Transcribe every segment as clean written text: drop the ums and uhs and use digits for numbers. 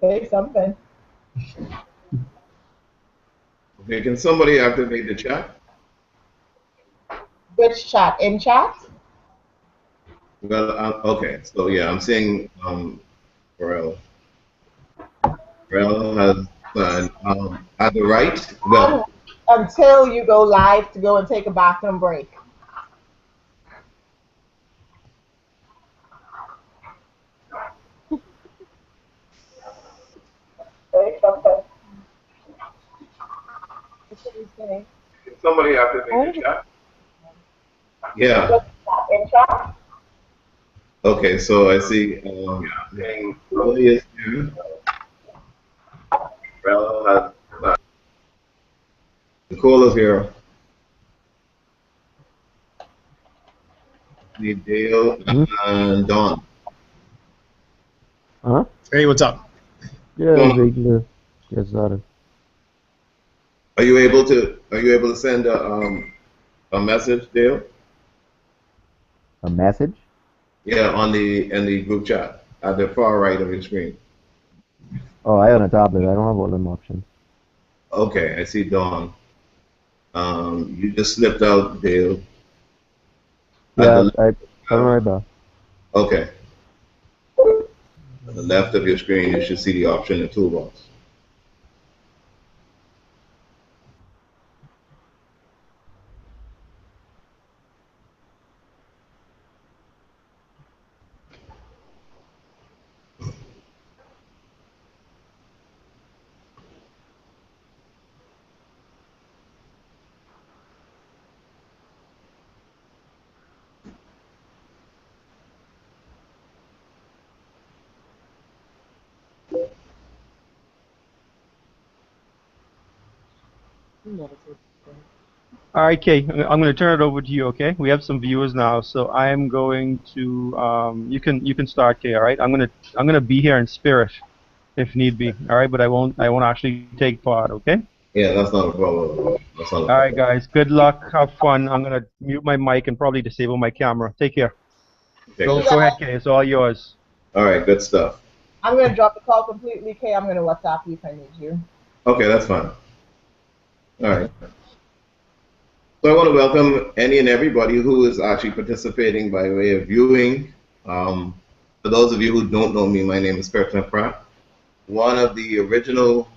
Say something. Okay, can somebody activate the chat? Which chat? In chat? Well, okay, so yeah, I'm seeing Pharrell. Pharrell has at the right. Well, Until you go live to go and take a bathroom break. Say something. What should we say? can somebody activate the chat? Yeah. In chat? Okay, so I see saying Chloe is here. Pharrell has Nicole is here. Need Dale and Dawn. Huh? Hey, what's up? Yeah, waiting to get started. Are you able to send a message, Dale? A message? Yeah, in the group chat at the far right of your screen. Oh, I own a tablet. I don't have all them options. Okay, I see Dawn. You just slipped out, Dale. Yeah, I'm right back. Okay. On the left of your screen, you should see the option in the toolbox. All right, Kay, I'm going to turn it over to you. Okay, we have some viewers now, so I am going to. You can start, Kay. All right, I'm gonna be here in spirit, if need be. All right, but I won't actually take part. Okay. Yeah, that's not a problem. That's not a problem. All right, guys. Good luck. Have fun. I'm gonna mute my mic and probably disable my camera. Take care. Okay, Go ahead, Kay. It's all yours. All right, good stuff. I'm going to drop the call completely, Kay. I'm going to WhatsApp you if I need you. Okay, that's fine. All right. So I want to welcome any and everybody who is actually participating by way of viewing. For those of you who don't know me, my name is Kirkland Pratt, one of the original,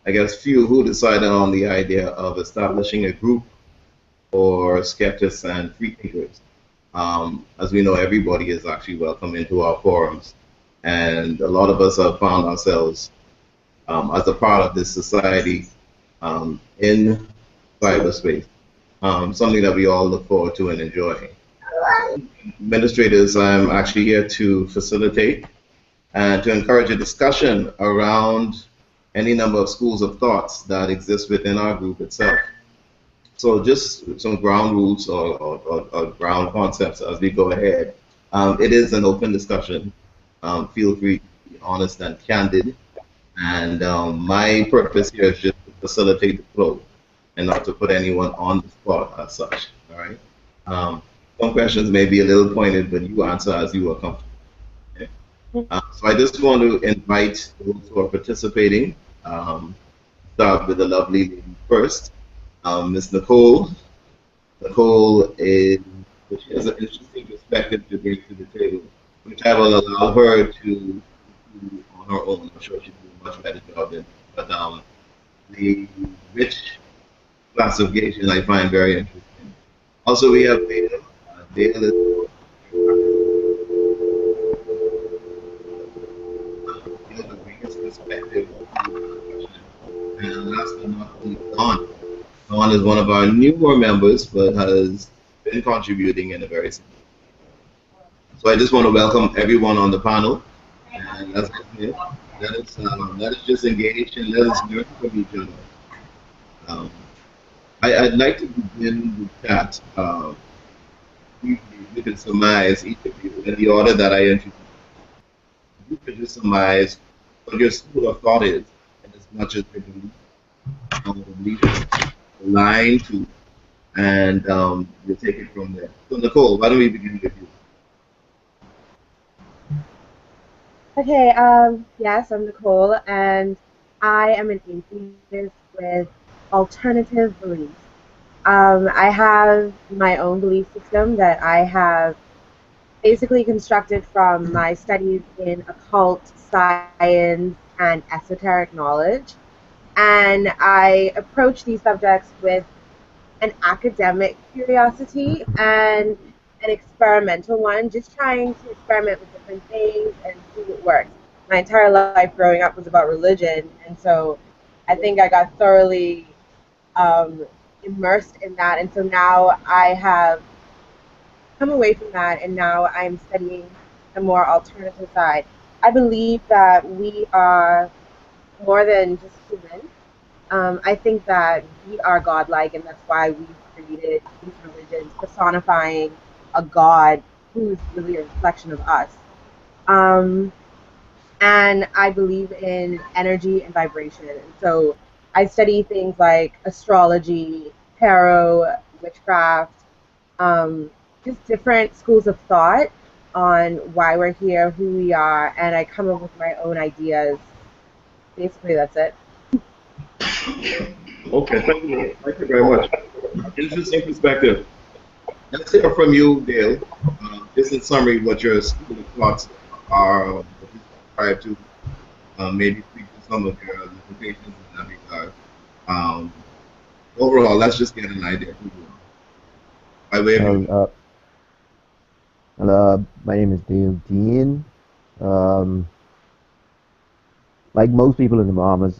I guess, few who decided on the idea of establishing a group for skeptics and free thinkers. As we know, everybody is actually welcome into our forums, and a lot of us have found ourselves as a part of this society in cyberspace. Something that we all look forward to and enjoy. Administrators, I'm actually here to facilitate and to encourage a discussion around any number of schools of thoughts that exist within our group itself. So just some ground rules or ground concepts as we go ahead. It is an open discussion. Feel free to be honest and candid. And my purpose here is just to facilitate the flow and not to put anyone on the spot as such. All right. Some questions may be a little pointed, but you answer as you are comfortable. Okay? So I just want to invite those who are participating. Start with the lovely lady first, Miss Nicole. Nicole she has an interesting perspective to bring to the table, which I will allow her to do on her own. I'm sure she'll do a much better job than. But the rich classification I find very interesting. Also, we have Dale. Dale is the biggest perspective of the discussion. And last but not least, Dawn. Dawn is one of our newer members, but has been contributing in a very significant way. So I just want to welcome everyone on the panel. And as I said, let us just engage and let us learn from each other. I'd like to begin with that. You can surmise, each of you, in the order that I introduced. You could just surmise what your school of thought is, and as much as your beliefs align to, and you take it from there. So, Nicole, why don't we begin with you? Okay, yes, I'm Nicole, and I am an atheist with alternative beliefs. I have my own belief system that I have basically constructed from my studies in occult science and esoteric knowledge. And I approach these subjects with an academic curiosity and an experimental one, just trying to experiment with different things and see what works. My entire life growing up was about religion, and so I think I got thoroughly immersed in that. And so now I have come away from that, and now I'm studying the more alternative side. I believe that we are more than just human. I think that we are godlike, and that's why we've created these religions personifying a god who's really a reflection of us. Um, and I believe in energy and vibration. And so I study things like astrology, tarot, witchcraft, um, just different schools of thought on why we're here, who we are, and I come up with my own ideas. Basically, that's it. Okay, thank you very much. Interesting perspective. Let's hear from you, Dale. Just in summary, what your school of thoughts are, what you subscribe to, maybe speak to some of your limitations in that regard. Um, Overall, let's just get an idea of who you are. By way of Well, you. my name is Dale Dean. Um, like most people in the Bahamas,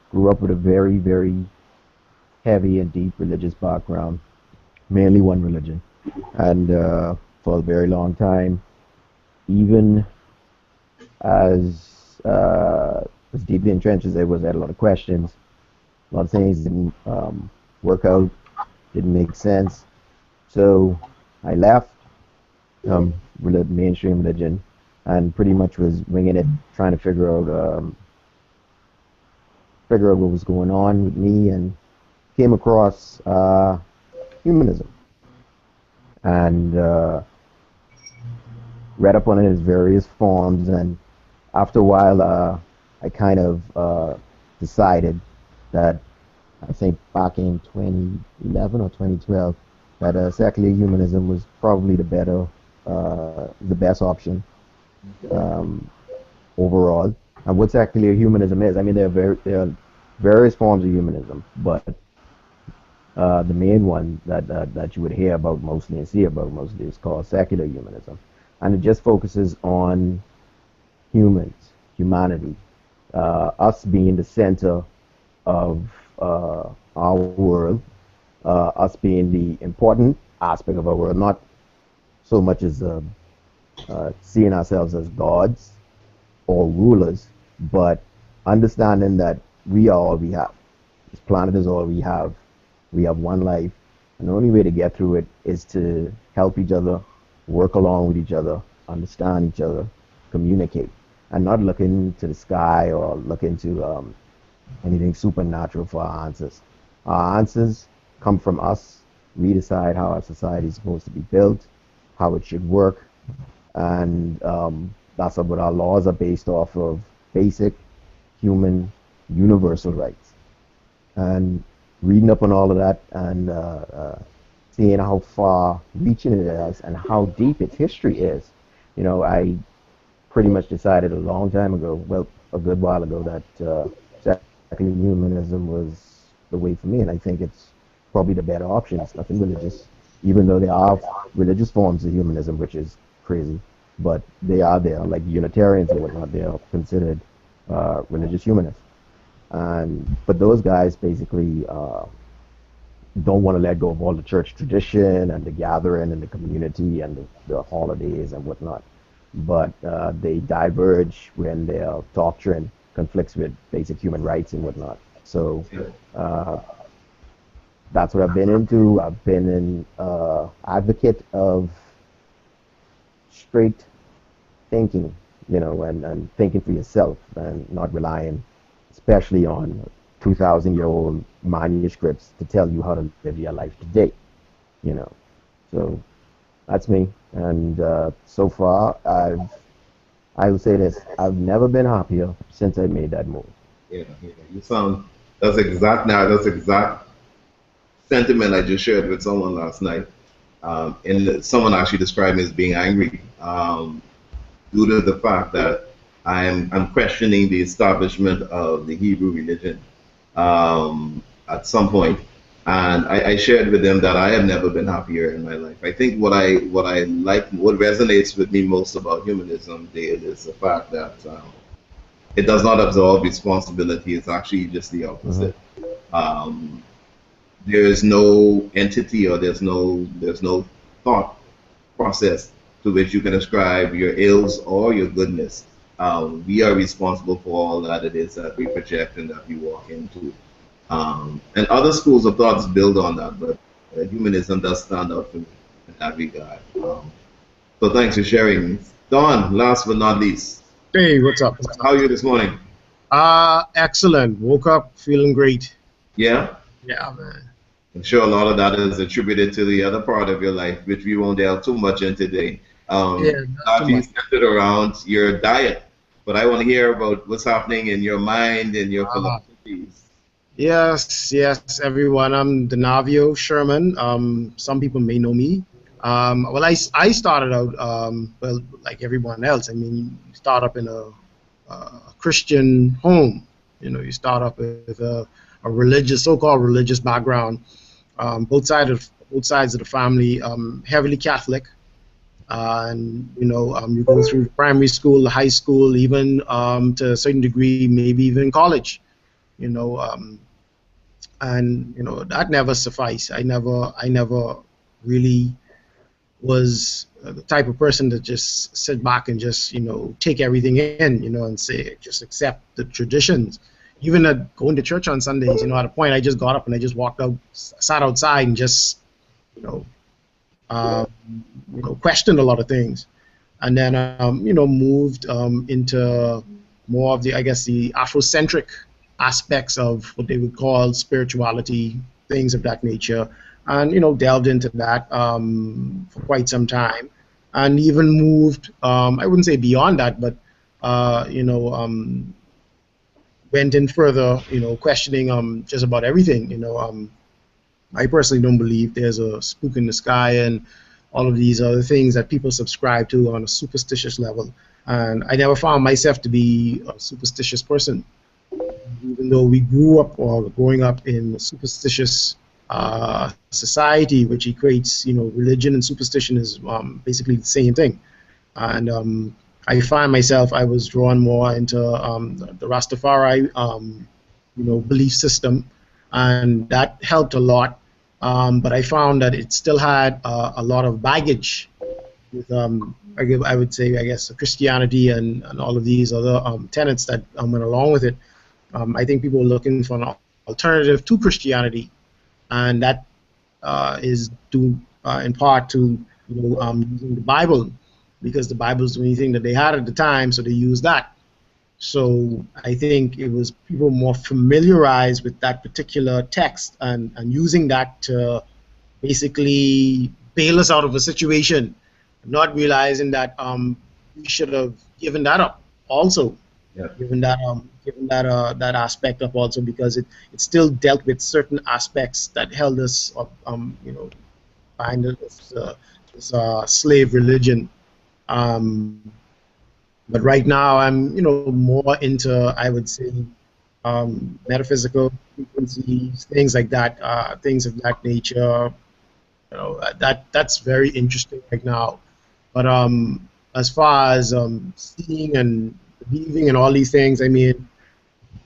grew up with a very, very heavy and deep religious background, mainly one religion. And for a very long time, even as deeply entrenched as I was, I had a lot of questions. A lot of things didn't work out, didn't make sense. So I left mainstream religion and pretty much was winging it, trying to figure out what was going on with me, and came across humanism and read up on it in its various forms. And after a while, I kind of decided that I think back in 2011 or 2012 that secular humanism was probably the best option um, overall. And what secular humanism is, I mean, there are various forms of humanism, but the main one that you would hear about mostly and see about mostly is called secular humanism, and it just focuses on humans, humanity, us being the center of our world, us being the important aspect of our world, not so much as seeing ourselves as gods or rulers, but understanding that we are all we have. This planet is all we have. We have one life, and the only way to get through it is to help each other, work along with each other, understand each other, communicate, and not look into the sky or look into anything supernatural for our answers. Our answers come from us. We decide how our society is supposed to be built, how it should work, and that's what our laws are based off of: basic human universal rights. And reading up on all of that and seeing how far reaching it is and how deep its history is, I pretty much decided a long time ago, well, a good while ago, that secular humanism was the way for me, and I think it's probably the better option. It's nothing religious, even though there are religious forms of humanism, which is crazy, but they are there, like Unitarians and whatnot. They are considered religious humanists, and but those guys basically don't want to let go of all the church tradition and the gathering and the community and the holidays and whatnot. But they diverge when their doctrine conflicts with basic human rights and whatnot. So uh, that's what I've been into. I've been an advocate of straight thinking, and thinking for yourself and not relying, especially on 2,000-year-old manuscripts to tell you how to live your life today, you know. So that's me. And so far, I would say this: I've never been happier since I made that move. Yeah, yeah. You sound that's exact sentiment I just shared with someone last night. And someone actually described me as being angry due to the fact that I'm questioning the establishment of the Hebrew religion at some point, and I shared with them that I have never been happier in my life. I think what I like, what resonates with me most about humanism, Dale, is the fact that it does not absolve responsibility. It's actually just the Hmm. opposite. Um, there is no entity or there's no thought process to which you can ascribe your ills or your goodness. We are responsible for all that it is that we project and that we walk into. And other schools of thoughts build on that, but humanism does stand out for me in that regard. So thanks for sharing. Don, last but not least, Hey, what's up? What's how up? are you this morning? Excellent. Woke up feeling great. Yeah? Yeah, man. I'm sure a lot of that is attributed to the other part of your life, which we won't delve too much in today. Yeah, not too Largely much. centered around your diet. But I want to hear about what's happening in your mind and your Ah, philosophies. yes, yes, everyone. I'm Denavio Sherman. Some people may know me. Well, I started out, well, like everyone else. I mean, you start up in a Christian home. You know, you start up with a religious, so-called religious background. Both sides of the family, heavily Catholic. And you go through primary school, high school, even to a certain degree, maybe even college. You know, and that never sufficed. I never really was the type of person to just sit back and just take everything in, and say just accept the traditions. Even at going to church on Sundays, at a point I just got up and I just walked out, sat outside, and just you know um, questioned a lot of things. And then moved into more of the, I guess, the Afrocentric aspects of what they would call spirituality, things of that nature, and delved into that for quite some time, and even moved, I wouldn't say beyond that, but went in further, questioning just about everything. I personally don't believe there's a spook in the sky and all of these other things that people subscribe to on a superstitious level. And I never found myself to be a superstitious person, even though we grew up or growing up in a superstitious society, which equates, religion and superstition is basically the same thing. And I find myself, I was drawn more into the Rastafari, belief system, and that helped a lot. But I found that it still had a lot of baggage with, I would say, I guess, Christianity and all of these other tenets that went along with it. I think people were looking for an alternative to Christianity, and that is due in part to using the Bible, because the Bible is the only thing that they had at the time, so they used that. So I think it was people more familiarized with that particular text, and using that to basically bail us out of a situation, not realizing that we should have given that up also, Yeah. given that aspect up also, because it still dealt with certain aspects that held us behind this slave religion. Um, but right now I'm more into, I would say, metaphysical frequencies, things like that, things of that nature. That's very interesting right now. But as far as seeing and believing and all these things, I mean,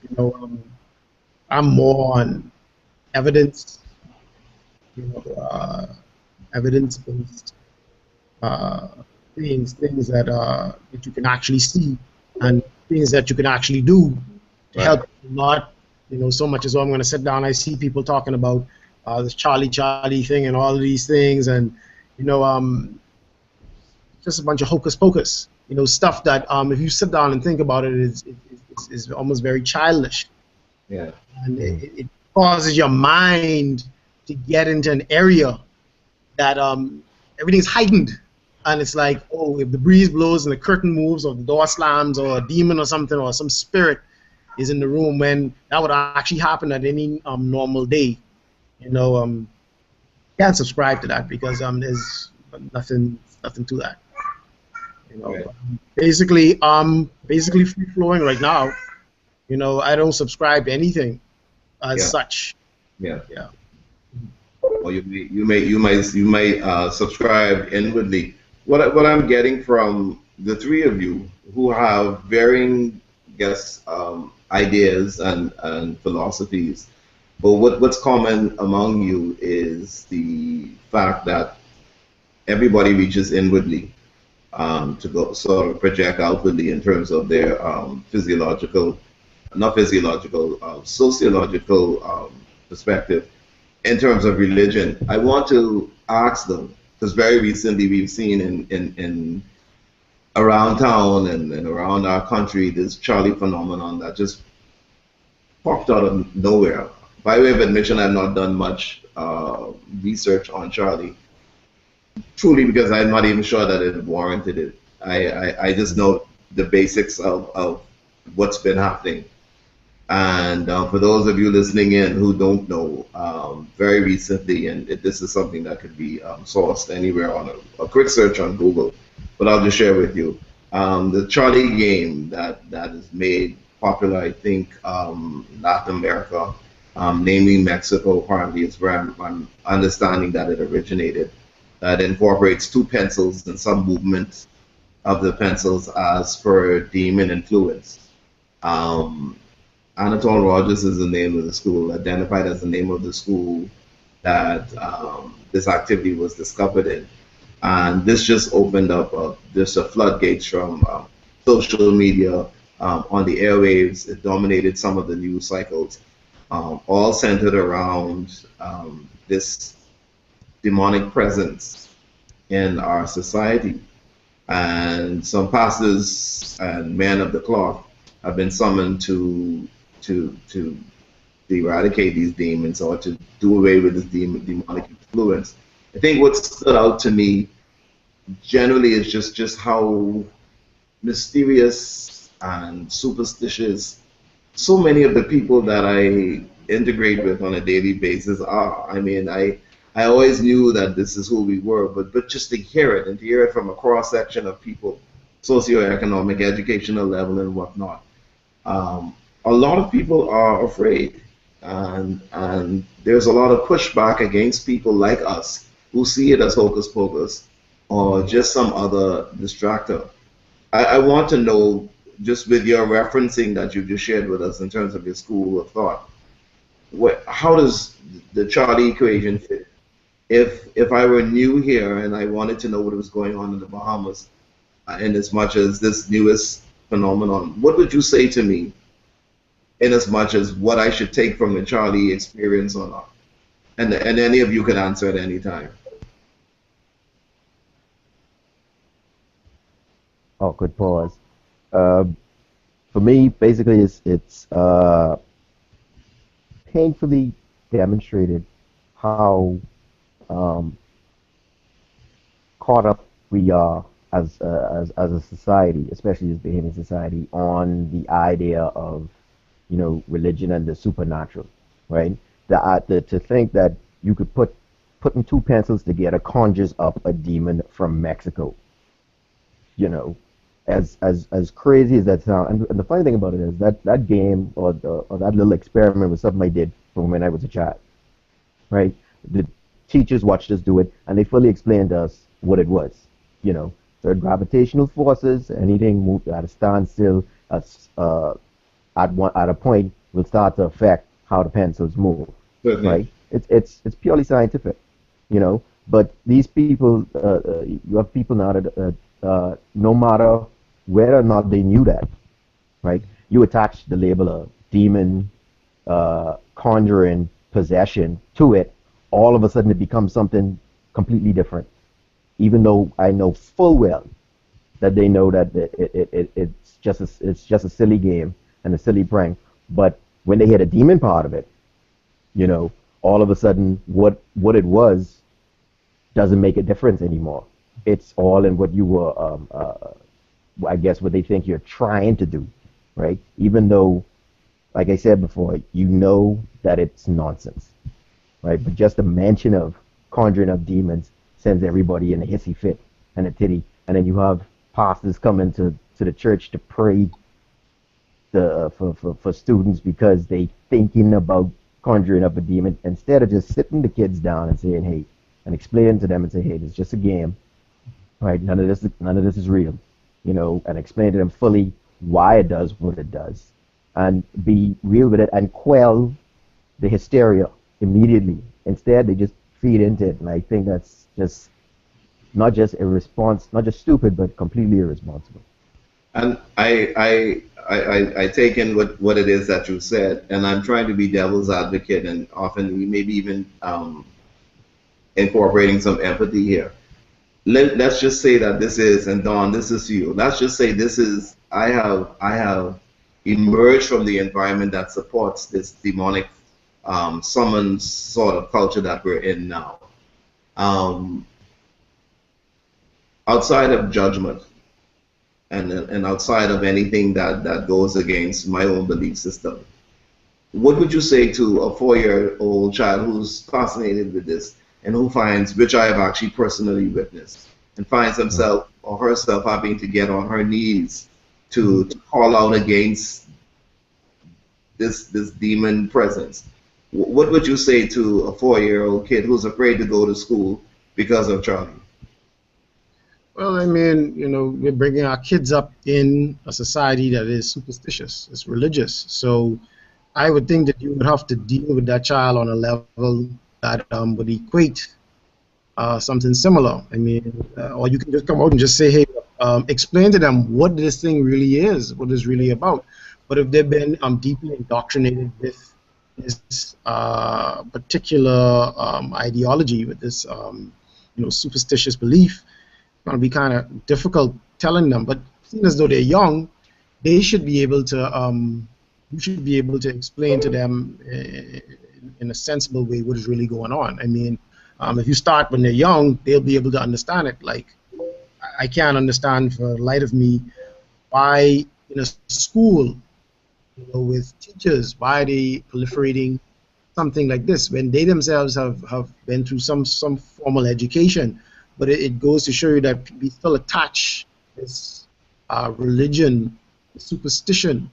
you know, um, I'm more on evidence, you know, uh, evidence-based uh, things that you can actually see, and things that you can actually do to Right. help, not so much as, oh, I'm going to sit down. I see people talking about this Charlie thing and all of these things, and you know um, just a bunch of hocus pocus, stuff that if you sit down and think about it, is almost very childish, Yeah. and Hmm. it causes your mind to get into an area that everything's heightened. and it's like, oh, if the breeze blows and the curtain moves or the door slams or a demon or something or some spirit is in the room, when that would actually happen at any normal day. You know, can't subscribe to that because there's nothing to that. You know, Right. basically free flowing right now. You know, I don't subscribe to anything as Yeah. such. Yeah. Yeah. Or you may subscribe inwardly. What I'm getting from the three of you who have varying, guess, ideas and philosophies, but what's common among you is the fact that everybody reaches inwardly to go sort of project outwardly in terms of their physiological, not physiological, sociological perspective in terms of religion. I want to ask them, because very recently we've seen in around town and around our country this Charlie phenomenon that just popped out of nowhere. By way of admission, I've not done much research on Charlie, truly because I'm not even sure that it warranted it. I just know the basics of what's been happening. And for those of you listening in who don't know, very recently, and this is something that could be sourced anywhere on a quick search on Google, but I'll just share with you. The Charlie game that is made popular, I think, Latin America, namely Mexico, apparently is where I'm understanding that it originated. That incorporates two pencils and some movement of the pencils as per demon influence. Um, Anatole Rogers is the name of the school, identified as the name of the school that this activity was discovered in. And this just opened up just a floodgates from social media on the airwaves. It dominated some of the news cycles, all centered around this demonic presence in our society. And some pastors and men of the cloth have been summoned to eradicate these demons or to do away with this demonic influence. I think what stood out to me generally is just how mysterious and superstitious so many of the people that I integrate with on a daily basis are. I mean, I always knew that this is who we were, but just to hear it and to hear it from a cross section of people, socioeconomic, educational level, and whatnot. A lot of people are afraid, and there's a lot of pushback against people like us who see it as hocus pocus or just some other distractor. I want to know, just with your referencing that you just shared with us in terms of your school of thought, how does the Charlie equation fit? If I were new here and I wanted to know what was going on in the Bahamas, in as much as this newest phenomenon, what would you say to me in as much as what I should take from the Charlie experience or not? And any of you can answer at any time. Oh, good pause. Uh, for me, basically, it's painfully demonstrated how um, caught up we are as a society, especially as Bahamian society, on the idea of religion and the supernatural, right? To think that you could putting two pencils together conjures up a demon from Mexico, you know, as crazy as that sounds. And the funny thing about it is that game or that little experiment was something I did from when I was a child, right? The teachers watched us do it, and they fully explained to us what it was. So gravitational forces, anything moved at a standstill, at a point will start to affect how the pencils move, Certainly. right? It's purely scientific, But these people, you have people now that no matter whether or not they knew that, right? You attach the label of demon, conjuring, possession to it, all of a sudden it becomes something completely different. Even though I know full well that they know that it's just a silly game and a silly prank, but when they hit a demon part of it, you know, all of a sudden what it was doesn't make a difference anymore. it's all in what you were, I guess, what they think you're trying to do, right? Even though, like I said before, you know that it's nonsense, right? But just the mention of conjuring up demons sends everybody in a hissy fit and a titty, and then you have pastors coming to the church to pray for students because they thinking about conjuring up a demon instead of just sitting the kids down and saying, hey, and explaining to them and say, hey, this is just a game, right? None of this is real, you know, and explain to them fully why it does what it does, and be real with it and quell the hysteria immediately. Instead, they just feed into it, and I think that's just not just stupid, but completely irresponsible. And I take in what it is that you said, and I'm trying to be devil's advocate, and often maybe even incorporating some empathy here. Let's just say that this is, and Don, this is you. Let's just say this is, I have emerged from the environment that supports this demonic summons sort of culture that we're in now. Um, Outside of judgment and outside of anything that goes against my own belief system, what would you say to a 4-year-old child who's fascinated with this and who finds, which I have actually personally witnessed, and finds himself or herself having to get on her knees to call out against this demon presence? What would you say to a 4-year-old kid who's afraid to go to school because of Charlie? Well, I mean, you know, we're bringing our kids up in a society that is superstitious, it's religious. So I would think that you would have to deal with that child on a level that would equate something similar. I mean, or you can just come out and just say, hey, explain to them what this thing really is, what it's really about. But if they've been deeply indoctrinated with this particular ideology, with this you know, superstitious belief, it's going to be kind of difficult telling them. But seeing as though they're young, they should be able to you should be able to explain to them in a sensible way what is really going on. I mean, if you start when they're young, they'll be able to understand it. Like, I can't understand for the light of me why in a school, you know, with teachers, why are they proliferating something like this when they themselves have been through some formal education. But it goes to show you that we still attach this religion, superstition,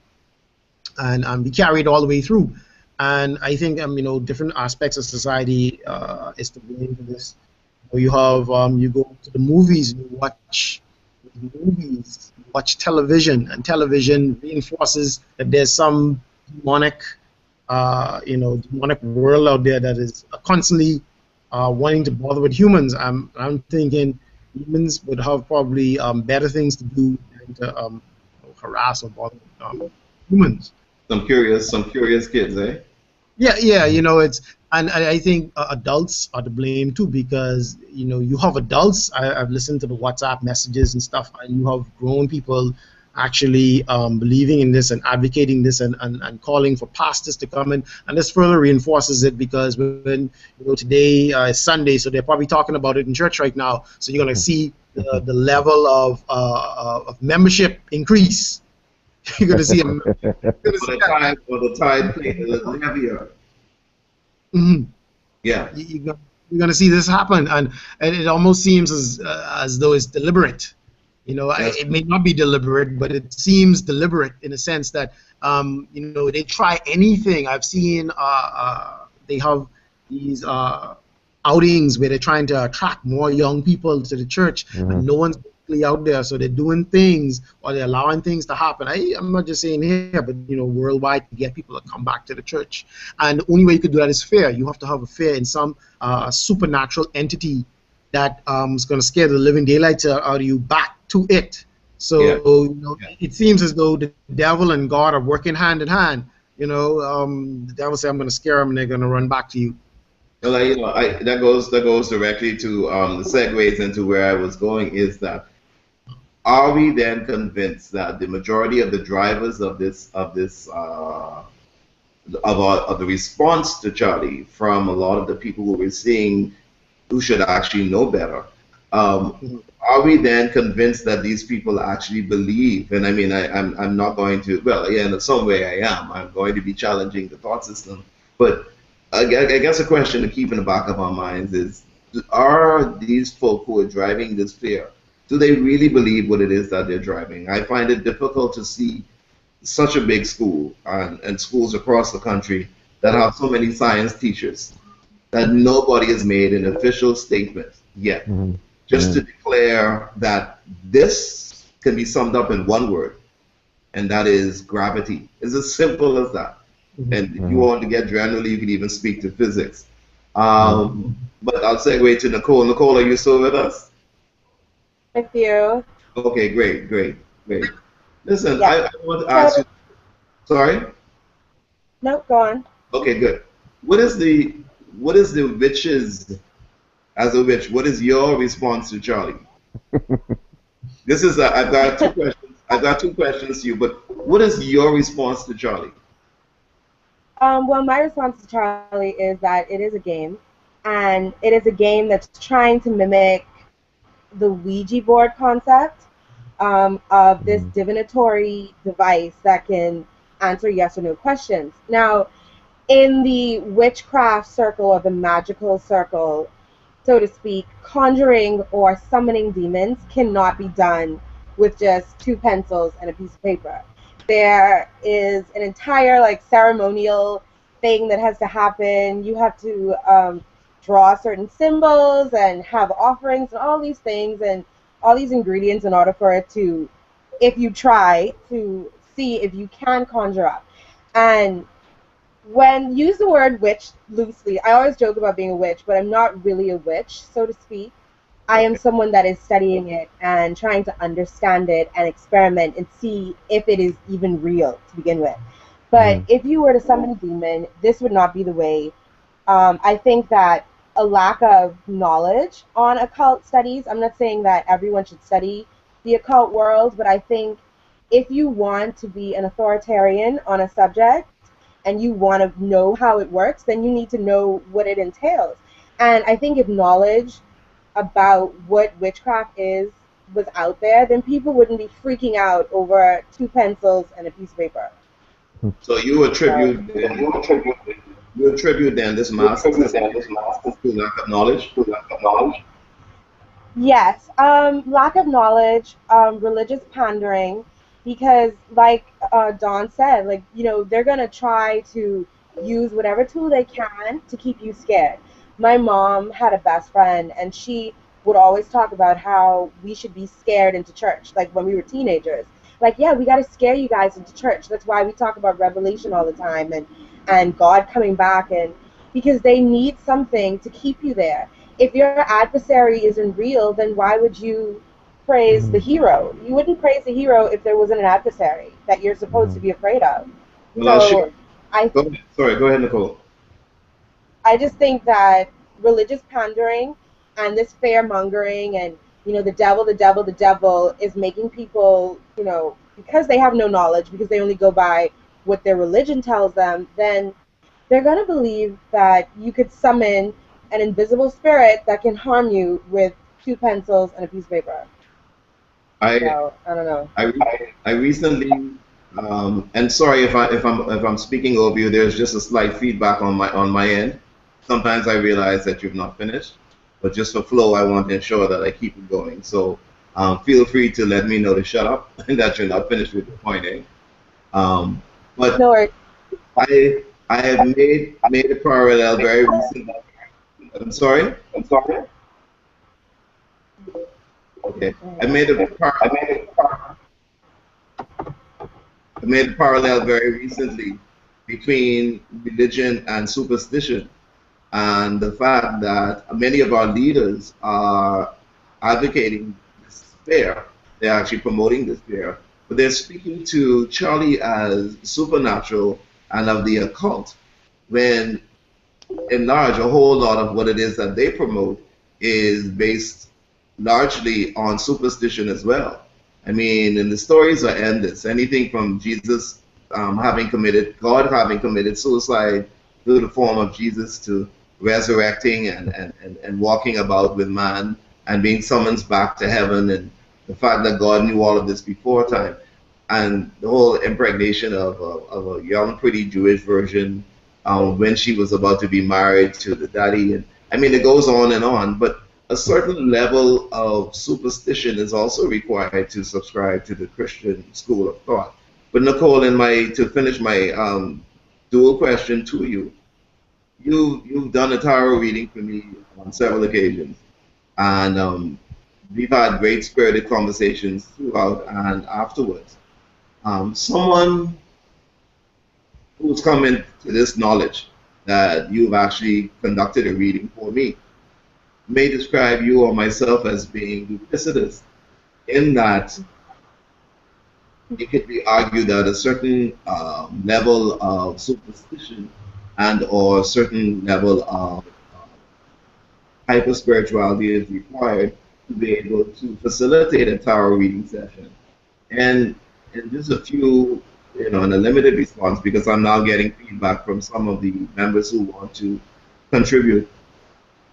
and we carry it all the way through. And I think you know, different aspects of society is to blame for this. You have you go to the movies and you watch movies, you watch television, and television reinforces that there's some demonic you know, demonic world out there that is constantly wanting to bother with humans. I'm thinking humans would have probably better things to do than to harass or bother humans. Some curious kids, eh? Yeah, yeah, you know, it's, and I think adults are to blame too, because you know, you have adults. I've listened to the WhatsApp messages and stuff, and you have grown people actually believing in this and advocating this and calling for pastors to come in, and this further reinforces it, because when, you know, today is Sunday, so they're probably talking about it in church right now, so you're going to see the level of membership increase. You're going to see them. For the tide playing a little heavier. Mm-hmm. Yeah. You're going to see this happen, and it almost seems as though it's deliberate. You know, Yes. it may not be deliberate, but it seems deliberate in a sense that you know, they try anything. I've seen they have these outings where they're trying to attract more young people to the church, and no one's really out there, so they're doing things, or they're allowing things to happen. I'm not just saying here, but you know, worldwide, to get people to come back to the church. And the only way you could do that is fear. You have to have a fear in some supernatural entity that is going to scare the living daylights out of you back to it. So you know, it seems as though the devil and God are working hand in hand. You know, the devil says, "I'm going to scare them," and they're going to run back to you. Well, you know, that goes directly to the segues into where I was going. Is that, are we then convinced that the majority of the drivers of the response to Charlie, from a lot of the people who we're seeing, who should actually know better, Are we then convinced that these people actually believe? And I mean, I'm not going to, well, yeah, in some way I am. I'm going to be challenging the thought system. But I guess a question to keep in the back of our minds is, are these folk who are driving this fear, do they really believe what it is that they're driving? I find it difficult to see such a big school and schools across the country that have so many science teachers that nobody has made an official statement yet, Mm-hmm. just to declare that this can be summed up in one word, and that is gravity. It's as simple as that. And if you want to get granular, you can even speak to physics. But I'll segue to Nicole. Nicole, are you still with us? With you. Okay, great, great, great. Listen, Yeah. I want to ask you, sorry? No, go on. Okay, good. What is the witches, as a witch, what is your response to Charlie? This is I've got two questions. I've got two questions to you, but what is your response to Charlie? Well, my response to Charlie is that it is a game, and it is a game that's trying to mimic the Ouija board concept of this divinatory device that can answer yes or no questions. Now, in the witchcraft circle or the magical circle, so to speak, conjuring or summoning demons cannot be done with just two pencils and a piece of paper. There is an entire like ceremonial thing that has to happen. You have to draw certain symbols and have offerings and all these things and all these ingredients in order for it to, if you try to see if you can conjure up. And when use the word witch loosely, I always joke about being a witch, but I'm not really a witch, so to speak. I am someone that is studying it and trying to understand it and experiment and see if it is even real to begin with. But if you were to summon a demon, this would not be the way. I think that a lack of knowledge on occult studies, I'm not saying that everyone should study the occult world, but I think if you want to be an authoritarian on a subject, and you want to know how it works, then you need to know what it entails. And I think if knowledge about what witchcraft is was out there, then people wouldn't be freaking out over two pencils and a piece of paper. So you attribute then this mass to lack of knowledge? Yes, lack of knowledge, religious pandering, because like Don said, like, you know, they're gonna try to use whatever tool they can to keep you scared. My mom had a best friend, and she would always talk about how we should be scared into church, like when we were teenagers. Like, yeah, we gotta scare you guys into church. That's why we talk about Revelation all the time and God coming back, and because they need something to keep you there. If your adversary isn't real, then why would you praise the hero? You wouldn't praise the hero if there wasn't an adversary that you're supposed to be afraid of. Well, So go ahead. Sorry, go ahead, Nicole. I just think that religious pandering and this fear mongering and, you know, the devil, the devil, the devil is making people, you know, because they have no knowledge, because they only go by what their religion tells them, then they're going to believe that you could summon an invisible spirit that can harm you with two pencils and a piece of paper. So, I don't know. I recently, and sorry if I'm speaking over you. There's just a slight feedback on my end. Sometimes I realize that you've not finished, but just for flow, I want to ensure that I keep it going. So feel free to let me know to shut up and that you're not finished with the pointing. But No worries. I have made a parallel very recently. I'm sorry. Okay, I made a parallel very recently between religion and superstition, and the fact that many of our leaders are advocating this fear. They're actually promoting this fear, but they're speaking to Charlie as supernatural and of the occult, when in large a whole lot of what it is that they promote is based largely on superstition as well. I mean, and the stories are endless. Anything from Jesus God having committed suicide through the form of Jesus, to resurrecting and walking about with man and being summoned back to heaven, and the fact that God knew all of this before time, and the whole impregnation of a young, pretty Jewish virgin when she was about to be married to the daddy. And I mean, it goes on and on, but a certain level of superstition is also required to subscribe to the Christian school of thought. But Nicole, to finish my dual question to you, you've done a tarot reading for me on several occasions, and we've had great spirited conversations throughout and afterwards. Someone who's come into this knowledge that you've actually conducted a reading for me may describe you or myself as being duplicitous, in that it could be argued that a certain level of superstition and or a certain level of hyper spirituality is required to be able to facilitate a tarot reading session. And just a few, in a limited response, because I'm now getting feedback from some of the members who want to contribute.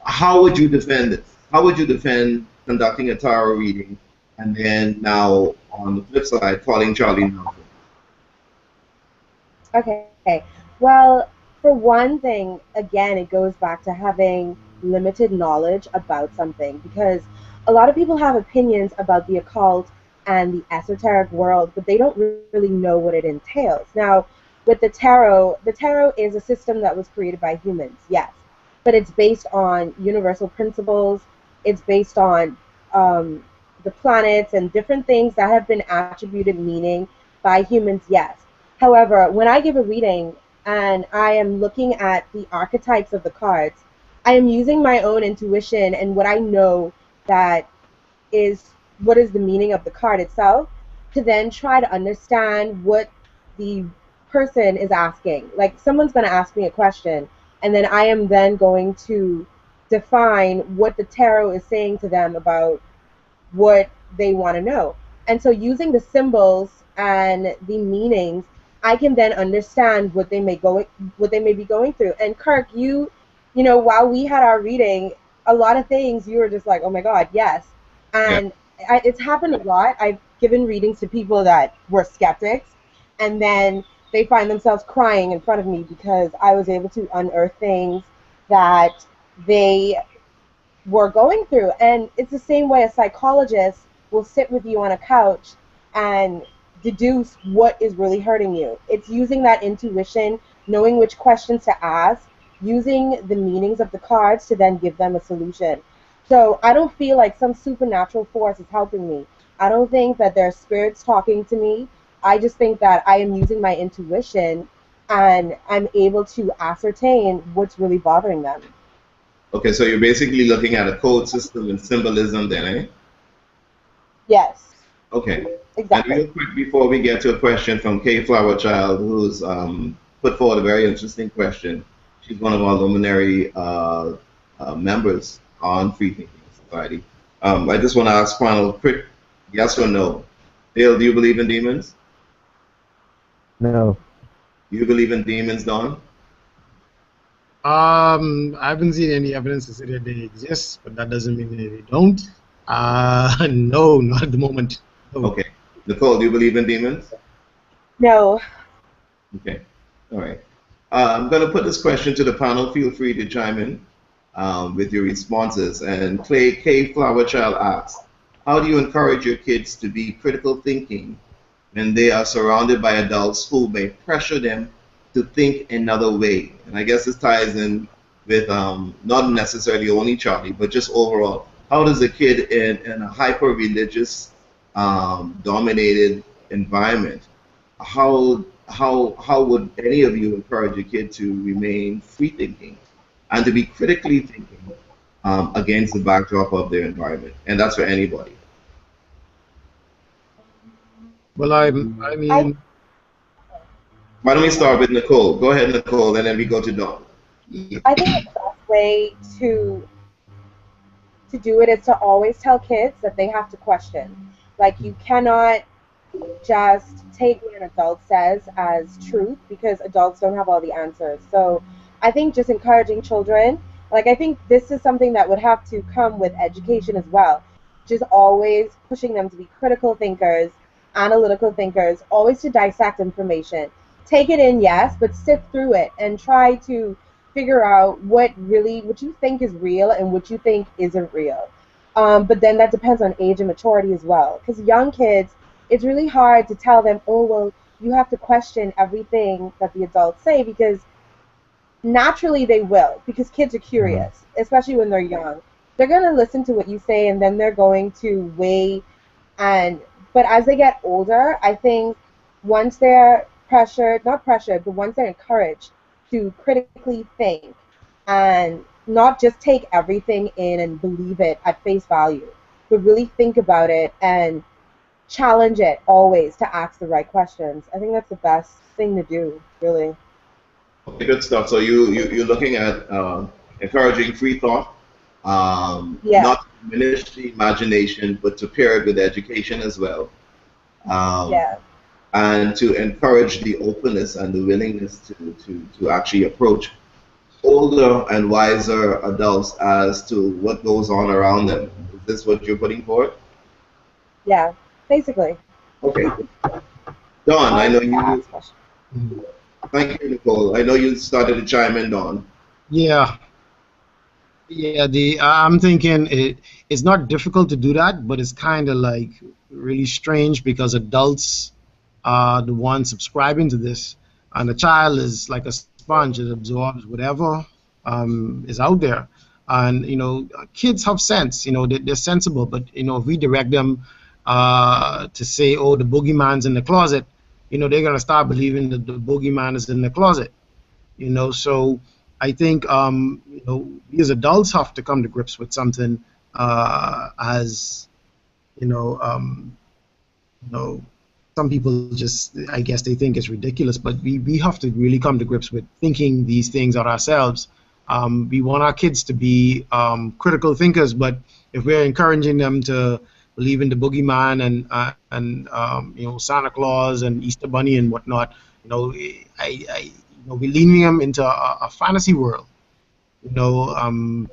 How would you defend this? How would you defend conducting a tarot reading and then now on the flip side calling Charlie Nelson? Okay. Well, for one thing, again, it goes back to having limited knowledge about something, because a lot of people have opinions about the occult and the esoteric world, but they don't really know what it entails. Now, with the tarot is a system that was created by humans, yes, but it's based on universal principles. It's based on the planets and different things that have been attributed meaning by humans, yes. However, when I give a reading and I am looking at the archetypes of the cards, I am using my own intuition and what I know that is what is the meaning of the card itself, to then try to understand what the person is asking. Like, someone's going to ask me a question, and then I am then going to define what the tarot is saying to them about what they want to know. And so using the symbols and the meanings, I can then understand what they may be going through. And Kirk, while we had our reading, a lot of things you were just like, oh my God, yes. And it's happened a lot. I've given readings to people that were skeptics, and then they find themselves crying in front of me because I was able to unearth things that they were going through. And it's the same way a psychologist will sit with you on a couch and deduce what is really hurting you. It's using that intuition, knowing which questions to ask, using the meanings of the cards to then give them a solution. So I don't feel like some supernatural force is helping me. I don't think that there are spirits talking to me. I just think that I am using my intuition and I'm able to ascertain what's really bothering them. Okay, so you're basically looking at a code system and symbolism then, eh? Yes. Okay. Exactly. And real quick, before we get to a question from Kay Flower Child, who's put forward a very interesting question. She's one of our luminary members on Free Thinking Society. I just want to ask final quick yes or no. Dale, do you believe in demons? No. You believe in demons, Don? I haven't seen any evidence to say that they exist, but that doesn't mean that they don't. No, not at the moment. No. Okay. Nicole, do you believe in demons? No. Okay. All right. I'm going to put this question to the panel. Feel free to chime in with your responses. And K Flowerchild asks, how do you encourage your kids to be critical thinking when they are surrounded by adults who may pressure them to think another way? And I guess this ties in with not necessarily only Charlie, but just overall. How does a kid in a hyper-religious, dominated environment, how would any of you encourage a kid to remain free-thinking and to be critically thinking against the backdrop of their environment? And that's for anybody. Well, I mean, Why don't we start with Nicole? Go ahead, Nicole, and then we go to Dawn. I think the best way to do it is to always tell kids that they have to question. Like, you cannot just take what an adult says as truth, because adults don't have all the answers. So I think just encouraging children Like, I think this is something that would have to come with education as well. Just always pushing them to be critical thinkers, analytical thinkers, always to dissect information. Take it in, yes, but sift through it and try to figure out what you think is real and what you think isn't real. But then that depends on age and maturity as well. Because young kids, it's really hard to tell them, oh, well, you have to question everything that the adults say, because naturally they will, because kids are curious, especially when they're young. They're going to listen to what you say, and then they're going to weigh. And but as they get older, I think once they're pressured, not pressured, but once they're encouraged to critically think and not just take everything in and believe it at face value, but really think about it and challenge it always to ask the right questions. I think that's the best thing to do, really. Okay, good stuff. So you're looking at encouraging free thought, Yeah, not to diminish the imagination, but to pair it with education as well, um, yeah, and to encourage the openness and the willingness to actually approach older and wiser adults as to what goes on around them. Is this what you're putting forward? yeah, basically. Okay. Don, I know Always to you. ask questions. Mhm. Thank you, Nicole. I know you started to chime in, Don. Yeah, yeah. I'm thinking it's not difficult to do that, but it's kind of like really strange because adults are the ones subscribing to this, and the child is like a sponge; it absorbs whatever is out there. And kids have sense. They're sensible, but if we direct them to say, "Oh, the boogeyman's in the closet," they're gonna start believing that the boogeyman is in the closet. So I think we as adults have to come to grips with something, as you know um, you know some people just, I guess, they think it's ridiculous, but we have to really come to grips with thinking these things out ourselves. We want our kids to be critical thinkers, but if we're encouraging them to believe in the boogeyman and Santa Claus and Easter Bunny and whatnot, we're leading them into a fantasy world. You know, um,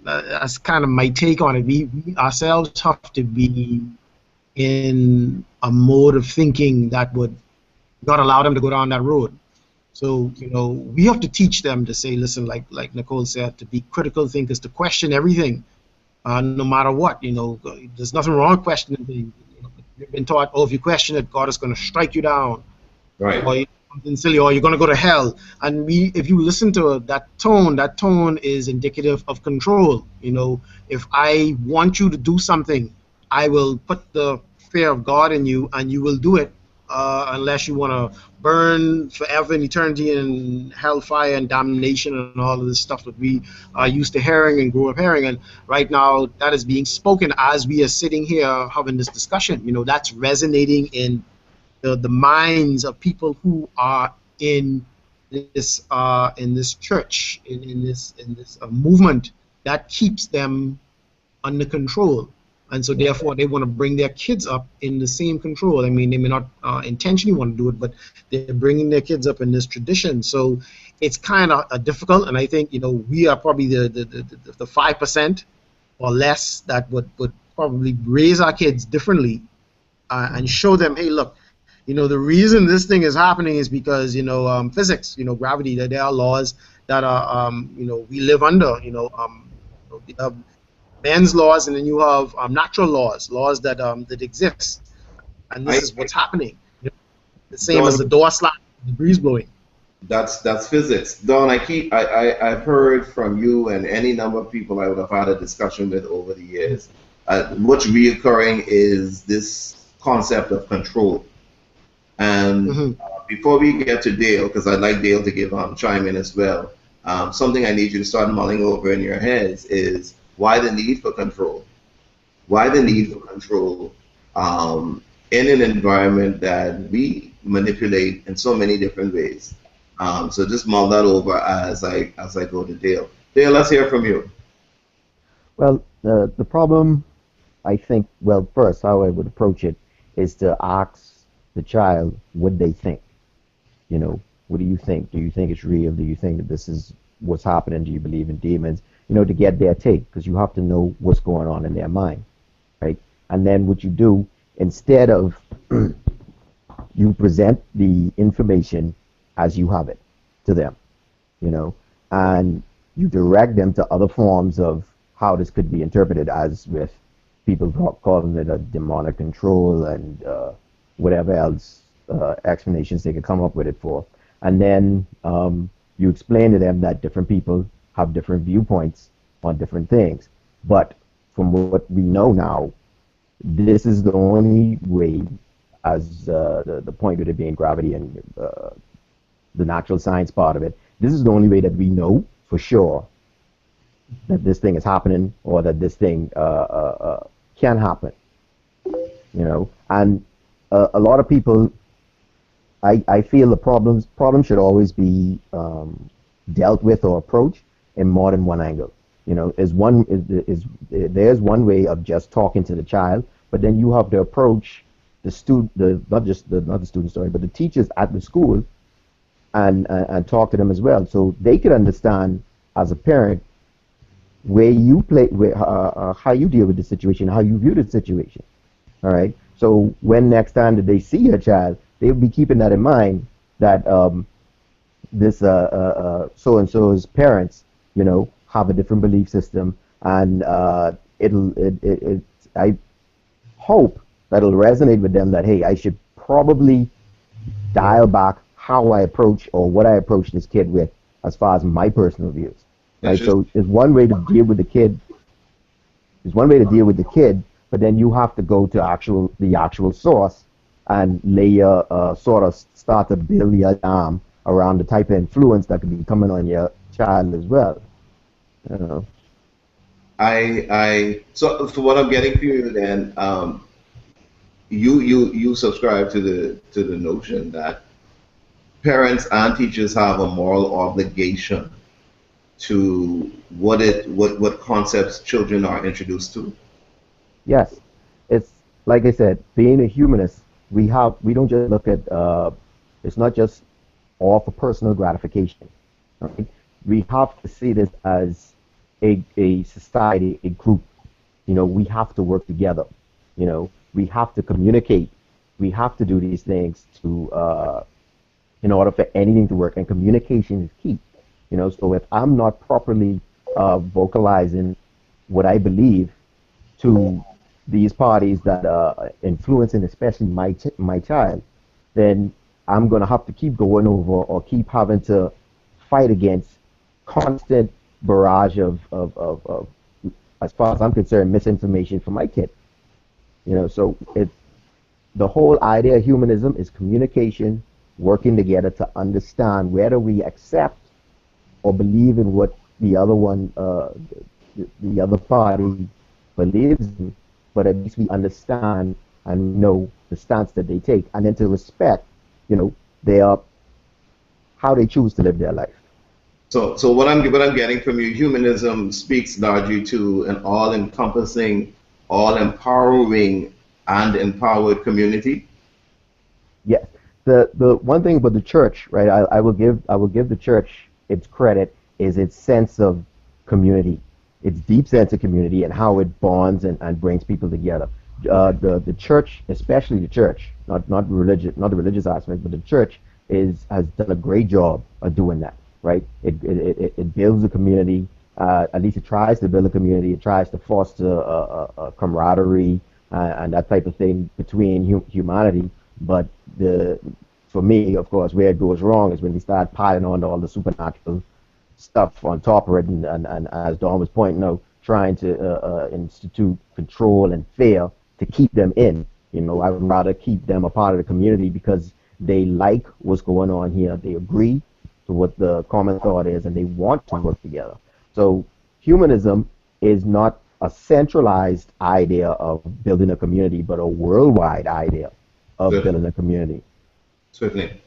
that's kind of my take on it. We ourselves have to be in a mode of thinking that would not allow them to go down that road. So, we have to teach them to say, listen, like Nicole said, to be critical thinkers, to question everything, no matter what. There's nothing wrong with questioning things. You've been taught, oh, if you question it, God is going to strike you down, Right. or something silly, or you're going to go to hell. And if you listen to that tone is indicative of control. If I want you to do something, I will put the fear of God in you, and you will do it, unless you want to burn forever in eternity in hellfire and damnation and all of this stuff that we are used to hearing and grew up hearing. And right now, that is being spoken as we are sitting here having this discussion. That's resonating in the minds of people who are in this church, in this movement that keeps them under control. And so therefore they want to bring their kids up in the same control. I mean, they may not intentionally want to do it, but they're bringing their kids up in this tradition. So it's kind of difficult, and I think we are probably the 5% or less that would probably raise our kids differently, and show them, hey, look, the reason this thing is happening is because physics, gravity. That there are laws that are we live under. You have man's laws, and then you have natural laws that exist, and this I is what's happening. The same as Don, the door slamming, the breeze blowing. that's physics. Don, I've heard from you and any number of people I would have had a discussion with over the years. What's reoccurring is this concept of control. And Hmm. before we get to Dale, because I'd like Dale to give chime in as well, something I need you to start mulling over in your heads is why the need for control? Why the need for control in an environment that we manipulate in so many different ways? So just mull that over as I go to Dale. Dale, let's hear from you. Well, the problem, I think, well, first, how I would approach it is to ask the child what they think. What do you think? Do you think it's real? Do you think that this is what's happening? Do you believe in demons? You know, to get their take, because you have to know what's going on in their mind, right? And then what you do, instead of you present the information as you have it to them, you know, and you direct them to other forms of how this could be interpreted, as with people calling it a demonic control and whatever else explanations they could come up with it for. And then you explain to them that different people have different viewpoints on different things. But from what we know now, this is the only way, as the point with it being gravity and the natural science part of it, this is the only way that we know for sure that this thing is happening, or that this thing can happen. You know, and a lot of people, I feel the problem should always be dealt with or approached in more than one angle. You know, there's one way of just talking to the child, but then you have to approach the student, not the student, sorry, but the teachers at the school, and talk to them as well, so they could understand as a parent where you play, how you deal with the situation, how you view the situation. All right. So when next time that they see your child, they'll be keeping that in mind, that this so and so's parents, you know, have a different belief system, and I hope that it'll resonate with them that, hey, I should probably dial back how I approach, or what I approach this kid with, as far as my personal views. Right? So there's one way to deal with the kid. There's one way to deal with the kid, but then you have to go to the actual source and layer, sort of start to build your dam around the type of influence that could be coming on your child as well. You know. So what I'm getting from you then, you subscribe to the notion that parents and teachers have a moral obligation to what concepts children are introduced to. Yes, it's like I said, being a humanist, we don't just look at it's not just all for personal gratification. Right? We have to see this as a society, a group. You know, we have to work together. You know, we have to communicate. We have to do these things to in order for anything to work, and communication is key. You know, so if I'm not properly vocalizing what I believe to these parties that are influencing, especially my child, then I'm gonna have to keep going over, or keep having to fight against constant barrage of as far as I'm concerned, misinformation for my kid. You know, so the whole idea of humanism is communication, working together to understand whether we accept or believe in what the other one, the other party believes in, but at least we understand and know the stance that they take, and then to respect, you know, how they choose to live their life. So what I'm getting from you, humanism speaks largely to an all-encompassing, all-empowering, and empowered community. Yes. The one thing about the church, right? I will give the church its credit, is its sense of community, its deep sense of community, and how it bonds and brings people together. The church, especially the church, not the religious aspect, but the church has done a great job of doing that. Right? It builds a community. At least it tries to build a community. It tries to foster a camaraderie and that type of thing between humanity. But for me, of course, where it goes wrong is when we start piling on all the supernatural stuff on top of it, and as Dawn was pointing out, trying to institute control and fear to keep them in. You know, I would rather keep them a part of the community because they like what's going on here. They agree to what the common thought is, and they want to work together. So humanism is not a centralized idea of building a community, but a worldwide idea of building a community. Certainly.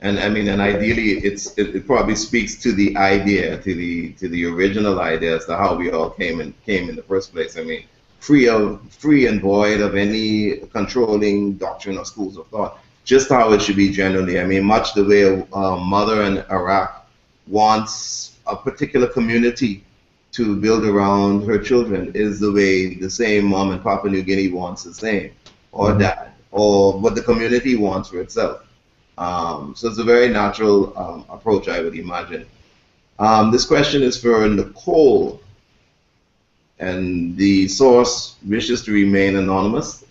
And I mean, and ideally, it probably speaks to the idea, to the original idea as to how we all came in the first place. I mean, free and void of any controlling doctrine or schools of thought. Just how it should be generally. I mean, much the way a mother in Iraq wants a particular community to build around her children is the way the same mom in Papua New Guinea wants the same, or dad, or what the community wants for itself. So it's a very natural approach, I would imagine. This question is for Nicole, and the source wishes to remain anonymous.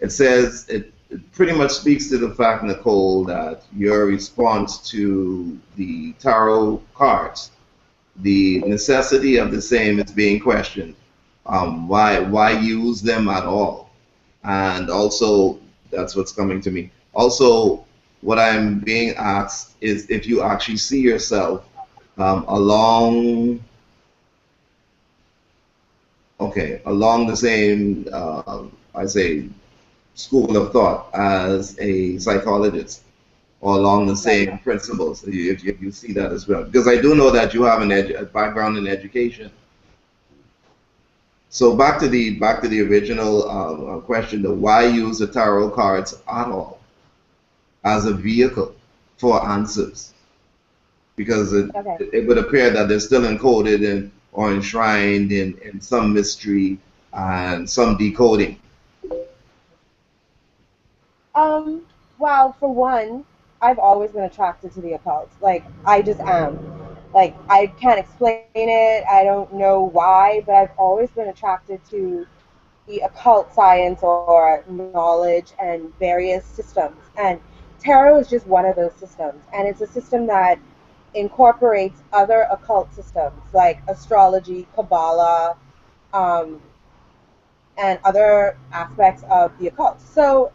It says it pretty much speaks to the fact, Nicole, that your response to the tarot cards, the necessity of the same is being questioned. Why use them at all? And also, that's what's coming to me. Also, what I'm being asked is if you actually see yourself along the same, I say, school of thought as a psychologist, or along the same principles, if you see that as well. Because I do know that you have a background in education. So back to the original question, the why use the tarot cards at all as a vehicle for answers? Because it would appear that they're still encoded in, or enshrined in some mystery and some decoding. Well, for one, I've always been attracted to the occult. Like, I just am. Like, I can't explain it. I don't know why, but I've always been attracted to the occult science or knowledge and various systems. And tarot is just one of those systems. And it's a system that incorporates other occult systems like astrology, Kabbalah, and other aspects of the occult. So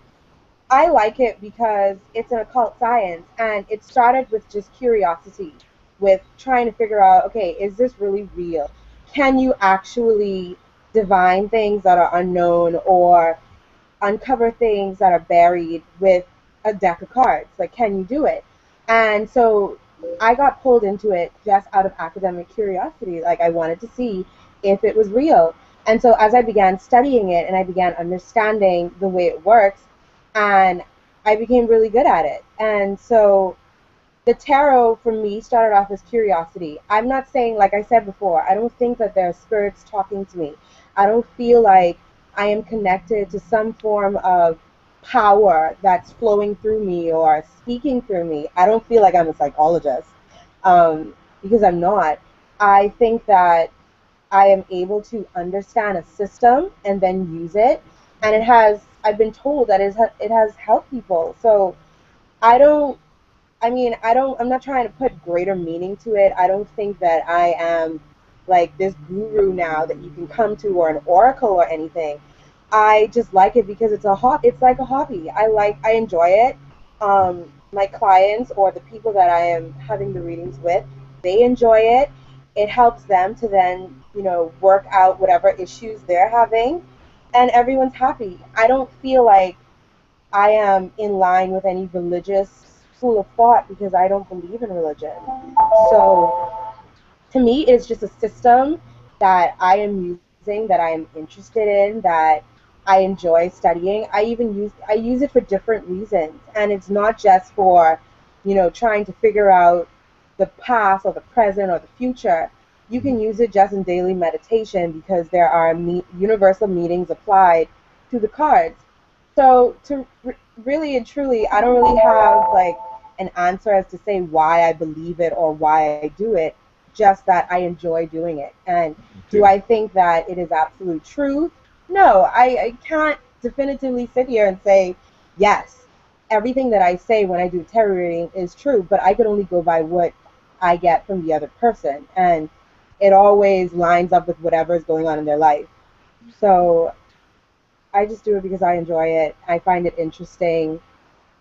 I like it because it's an occult science, and it started with just curiosity, with trying to figure out, okay, is this really real? Can you actually divine things that are unknown, or uncover things that are buried with a deck of cards? Like, can you do it? And so I got pulled into it just out of academic curiosity. Like, I wanted to see if it was real. And so as I began studying it and I began understanding the way it works, and I became really good at it. And so the tarot for me started off as curiosity. I'm not saying, like I said before, I don't think that there are spirits talking to me. I don't feel like I am connected to some form of power that's flowing through me or speaking through me. I don't feel like I'm a psychologist, because I'm not. I think that I am able to understand a system and then use it. And I've been told that it has helped people. So I'm not trying to put greater meaning to it. I don't think that I am like this guru now that you can come to, or an oracle or anything. I just like it because it's like a hobby. I enjoy it. My clients or the people that I am having the readings with, they enjoy it. It helps them to then, work out whatever issues they're having, and everyone's happy. I don't feel like I am in line with any religious school of thought because I don't believe in religion. So to me, it's just a system that I am using, that I am interested in, that I enjoy studying. I use it for different reasons, and it's not just for, trying to figure out the past or the present or the future. You can use it just in daily meditation because there are universal meanings applied to the cards. So really and truly, I don't really have like an answer as to say why I believe it or why I do it, just that I enjoy doing it. And do I think that it is absolute truth? No, I can't definitively sit here and say, yes, everything that I say when I do tarot reading is true, but I could only go by what I get from the other person. And it always lines up with whatever is going on in their life. So I just do it because I enjoy it. I find it interesting.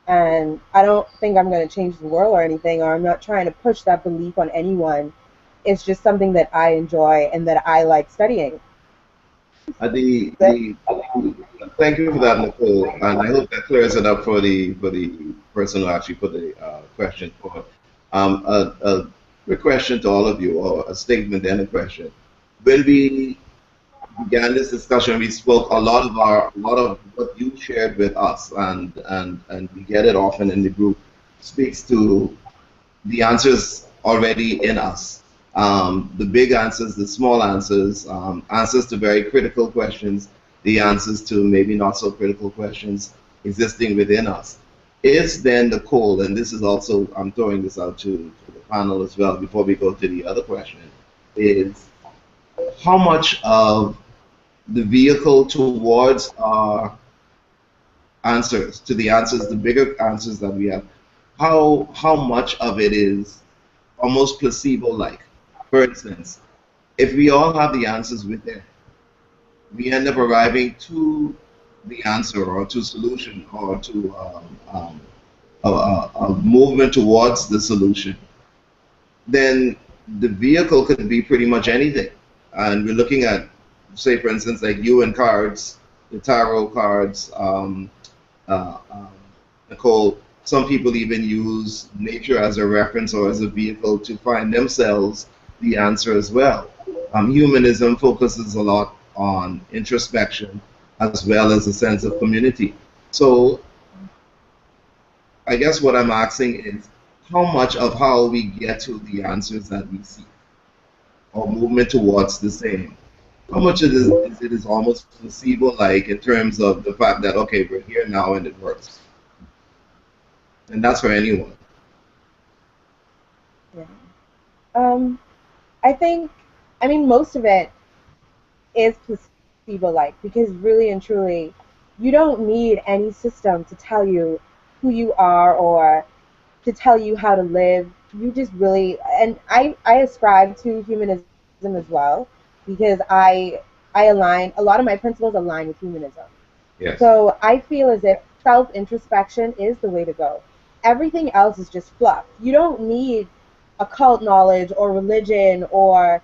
And I don't think I'm going to change the world or anything, or I'm not trying to push that belief on anyone. It's just something that I enjoy and that I like studying. Thank you for that, Nicole, and I hope that clears it up for the person who actually put the question forward. A quick question to all of you, or a statement and a question. When we began this discussion, we spoke a lot of what you shared with us, and we get it often in the group, speaks to the answers already in us. The big answers, the small answers, answers to very critical questions, the answers to maybe not so critical questions existing within us. Is then the core, and this is also, I'm throwing this out to the panel as well before we go to the other question, is how much of the vehicle towards our answers, to the answers, the bigger answers that we have, how much of it is almost placebo-like. For instance, if we all have the answers within, we end up arriving to the answer or to solution or to a movement towards the solution, then the vehicle could be pretty much anything. And we're looking at, say, for instance, like you and cards, the tarot cards, uh, um, Nicole, some people even use nature as a reference or as a vehicle to find themselves the answer as well. Humanism focuses a lot on introspection as well as a sense of community. So I guess what I'm asking is how much of how we get to the answers that we seek or movement towards the same, how much it is almost placebo-like in terms of the fact that, okay, we're here now and it works. And that's for anyone. Yeah. I think, I mean, most of it is placebo-like because really and truly, you don't need any system to tell you who you are or to tell you how to live. You just really, and I ascribe to humanism as well because I align, a lot of my principles align with humanism. Yes. So I feel as if self introspection is the way to go. Everything else is just fluff. You don't need occult knowledge or religion or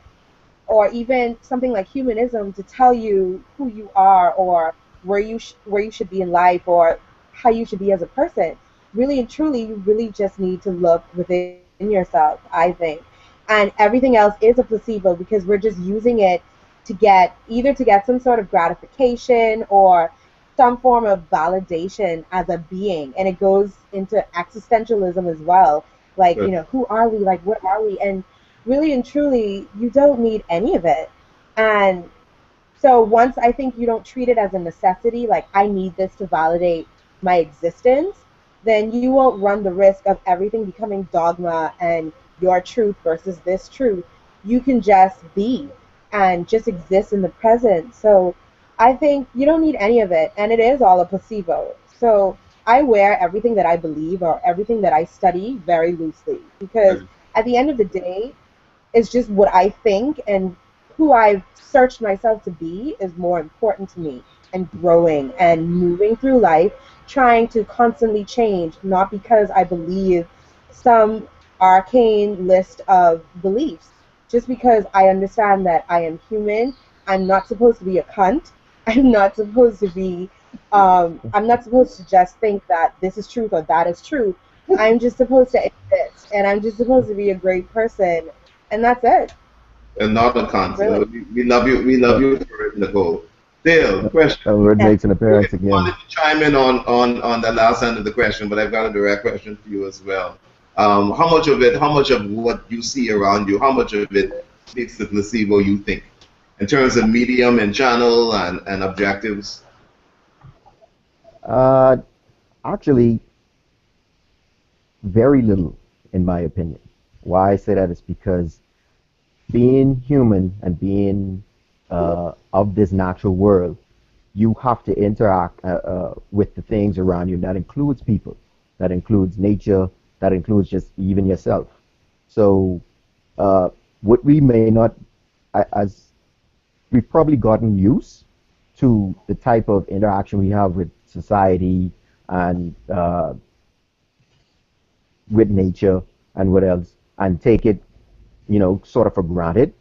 even something like humanism to tell you who you are or where you should be in life or how you should be as a person. Really and truly, you really just need to look within yourself, I think. And everything else is a placebo because we're just using it to get either to get some sort of gratification or some form of validation as a being. And it goes into existentialism as well. Like, you Good. know, who are we? Like, what are we? And really and truly, you don't need any of it. And so once I think you don't treat it as a necessity, like I need this to validate my existence, then you won't run the risk of everything becoming dogma and your truth versus this truth. You can just be and just exist in the present. So I think you don't need any of it, and it is all a placebo. So I wear everything that I believe or everything that I study very loosely because at the end of the day, it's just what I think and who I've searched myself to be is more important to me and growing and moving through life, trying to constantly change, not because I believe some arcane list of beliefs, just because I understand that I am human. I'm not supposed to be a cunt. I'm not supposed to be, I'm not supposed to just think that this is truth or that is truth. I'm just supposed to exist and I'm just supposed to be a great person and that's it, And not a con. really. We love you. We love That, you for it, Nicole. Dale, question. that word Yeah. makes an appearance I wanted again. to chime in on the last end of the question, but I've got a direct question for you as well. How much of what you see around you, how much of it speaks to placebo, you think, in terms of medium and channel and objectives? Uh, Actually, very little, in my opinion. Why I say that is because being human and being of this natural world, you have to interact with the things around you. That includes people, that includes nature, that includes just even yourself. So, what we may not, as we've probably gotten used to the type of interaction we have with society and with nature and what else, and take it, sort of for granted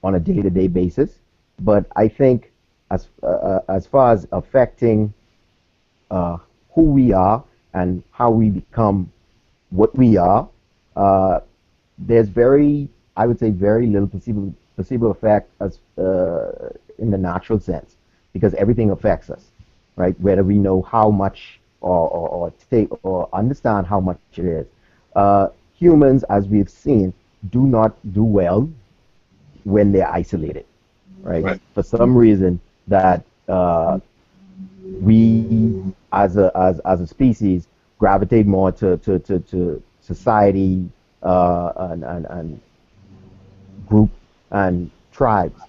on a day-to-day basis. But I think as far as affecting who we are and how we become what we are, uh, there's I would say, very little placebo effect as in the natural sense, because everything affects us, right? Whether we know how much or take or understand how much it is. humans, as we've seen, do not do well when they're isolated, right? Right. For some reason that we as a species gravitate more to society and group and tribes,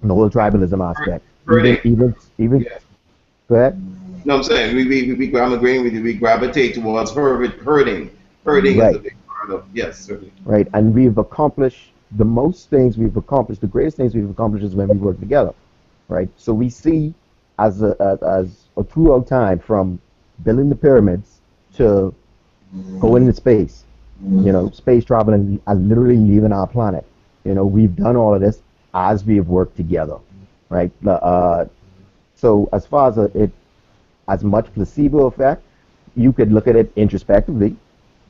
and the whole tribalism aspect. Even Herding. even even Yeah. go ahead. No, I'm saying I'm agreeing with you. We gravitate towards herding. Herding is a Right, big part of, yes, certainly. right. And we've accomplished the most things we've accomplished. The greatest things we've accomplished is when we work together, right? So we see as throughout time from building the pyramids to going into space, space travel and literally leaving our planet. We've done all of this as we have worked together, right? So as far as as much placebo effect, you could look at it introspectively.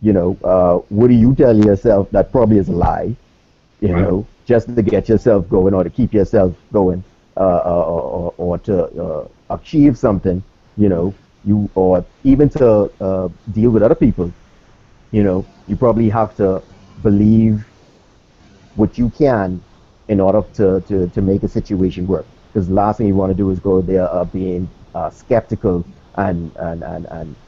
What do you tell yourself that probably is a lie? Right. Just to get yourself going or to keep yourself going, or to achieve something, or even to deal with other people. You probably have to believe what you can in order to make a situation work. Because the last thing you want to do is go there being skeptical and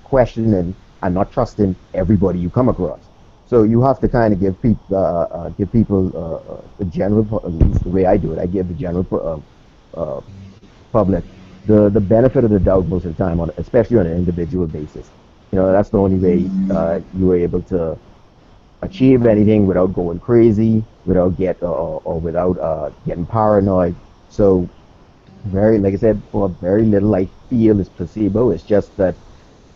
questioning and not trusting everybody you come across. So you have to kind of give people the general, at least the way I do it. I give the general public the benefit of the doubt most of the time, especially on an individual basis. That's the only way you were able to achieve anything without going crazy, without without getting paranoid. So like I said, for very little I feel is placebo. It's just that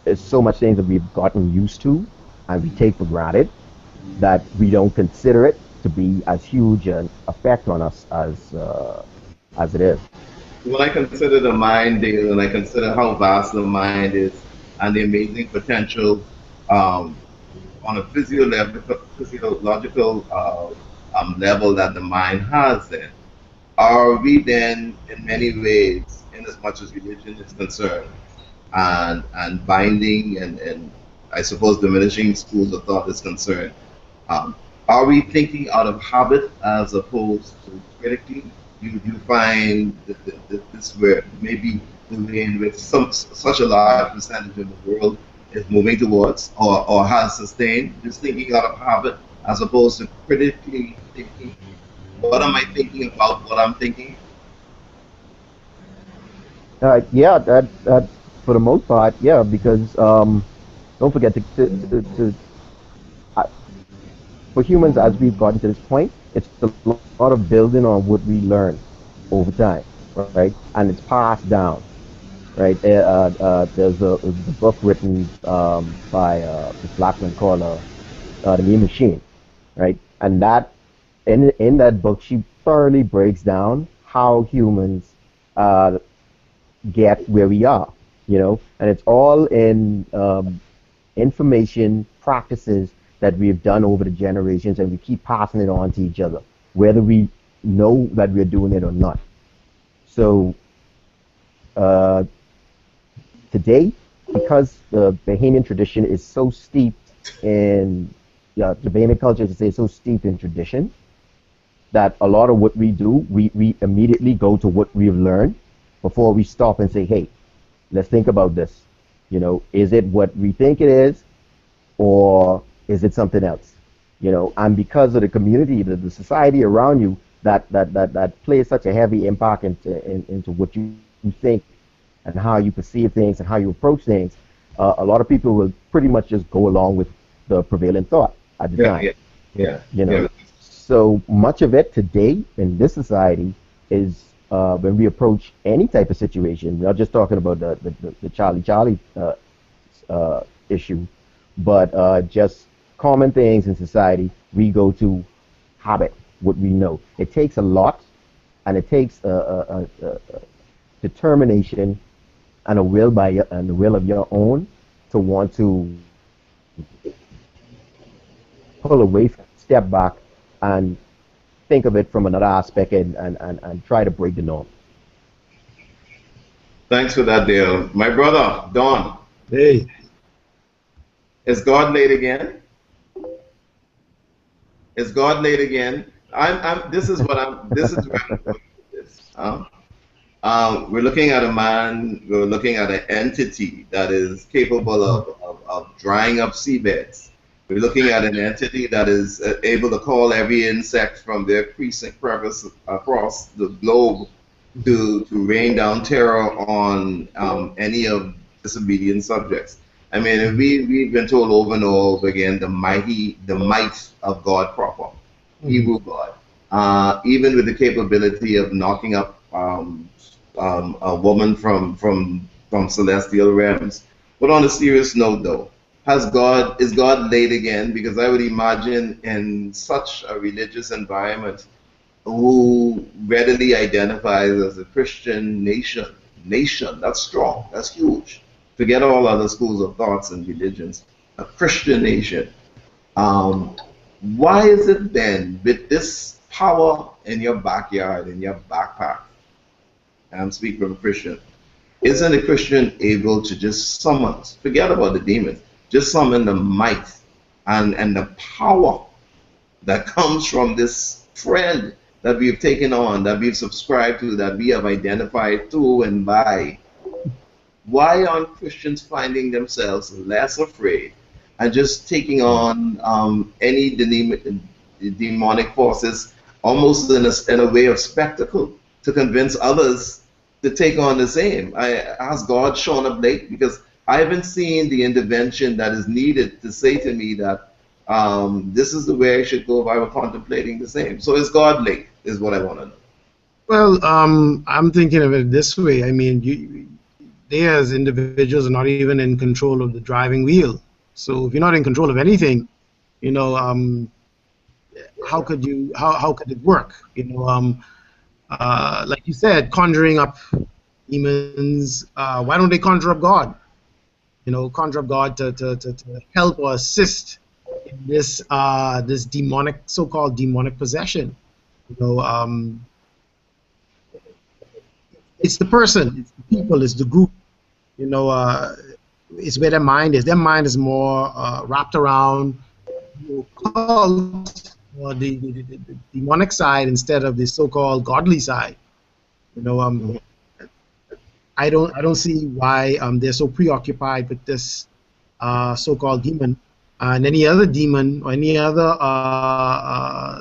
there's so much things that we've gotten used to and we take for granted that we don't consider it to be as huge an effect on us as it is. When I consider the mind, Dale, and I consider how vast the mind is and the amazing potential um, on a physiological level that the mind has, then are we then, in many ways, in as much as religion is concerned, and binding and I suppose diminishing schools of thought is concerned, um, are we thinking out of habit as opposed to critically? You find that this where maybe the way in which such a large percentage of the world is moving towards or has sustained this thinking out of habit as opposed to critically thinking, what am I thinking about what I'm thinking? Yeah, that for the most part, yeah, because don't forget uh, for humans as we've gotten to this point, it's a lot of building on what we learn over time, right? And it's passed down, right? There's a book written by this black man called The Mean Machine, right? And that in that book, she thoroughly breaks down how humans uh, get where we are, and it's all in information practices that we've done over the generations, and we keep passing it on to each other, whether we know that we're doing it or not. So uh, today, because the Bahamian tradition is so steeped in the Bahamian culture, to say, so steeped in tradition that a lot of what we do, we immediately go to what we've learned before we stop and say, hey, let's think about this. Is it what we think it is, or is it something else? And because of the community, the society around you that plays such a heavy impact into what you think and how you perceive things and how you approach things, a lot of people will pretty much just go along with the prevailing thought at the Yeah, time. yeah, yeah, You know, yeah. so much of it today in this society is when we approach any type of situation. We're not just talking about the Charlie issue, but just common things in society. We go to habit, what we know. It takes a lot, and it takes a determination and a will and the will of your own to want to pull away, step back, and think of it from another aspect and try to break the norm. Thanks for that, Dale. My brother, Don, Hey, is God late again? Is God late again? This is what I'm. This is where I'm going with this. We're looking at a man. We're looking at an entity that is capable of drying up seabeds. We're looking at an entity that is able to call every insect from their precinct crevice across the globe to rain down terror on any of disobedient subjects. I mean, if we've been told over and over again the might of God proper, Hebrew God, even with the capability of knocking up a woman from celestial realms. But on a serious note, though, is God late again? Because I would imagine in such a religious environment, who readily identifies as a Christian nation, that's strong, that's huge. Forget all other schools of thoughts and religions. A Christian nation. Why is it then, with this power in your backyard, in your backpack, and I'm speaking from a Christian, isn't a Christian able to just summon, forget about the demons, just summon the might and the power that comes from this friend that we've taken on, that we've subscribed to, that we have identified through and by? Why aren't Christians finding themselves less afraid and just taking on any demonic forces almost in a way of spectacle to convince others to take on the same? Has God shown up late? Because I haven't seen the intervention that is needed to say to me that this is the way I should go if I were contemplating the same. So is God late, is what I want to know. Well, I'm thinking of it this way. I mean, they as individuals are not even in control of the driving wheel. So if you're not in control of anything, you know, how could it work? You know, like you said, conjuring up demons. Why don't they conjure up God? You know, conjure up God to help or assist in this this demonic, so-called demonic possession. You know, it's the person, it's the people, it's the group. You know, it's where their mind is. Their mind is more wrapped around cult, or the demonic side instead of the so-called godly side. You know, I don't see why they're so preoccupied with this so-called demon and any other demon or any other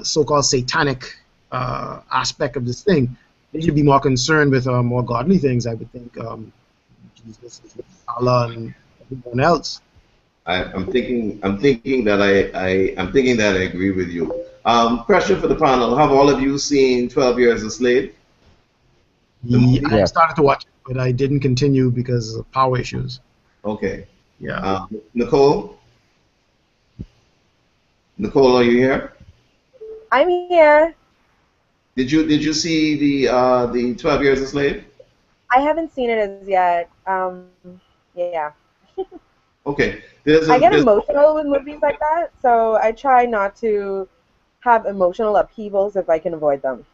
so-called satanic aspect of this thing. They should be more concerned with more godly things, I would think. Jesus, Allah, and everyone else. I'm thinking that I agree with you. Question for the panel: have all of you seen 12 Years a Slave? The movie? I started to watch it, but I didn't continue because of power issues. Okay. Yeah. Nicole, are you here? I'm here. Did you see the 12 Years a Slave? I haven't seen it as yet. Yeah. Okay. I get emotional with movies like that, so I try not to have emotional upheavals if I can avoid them.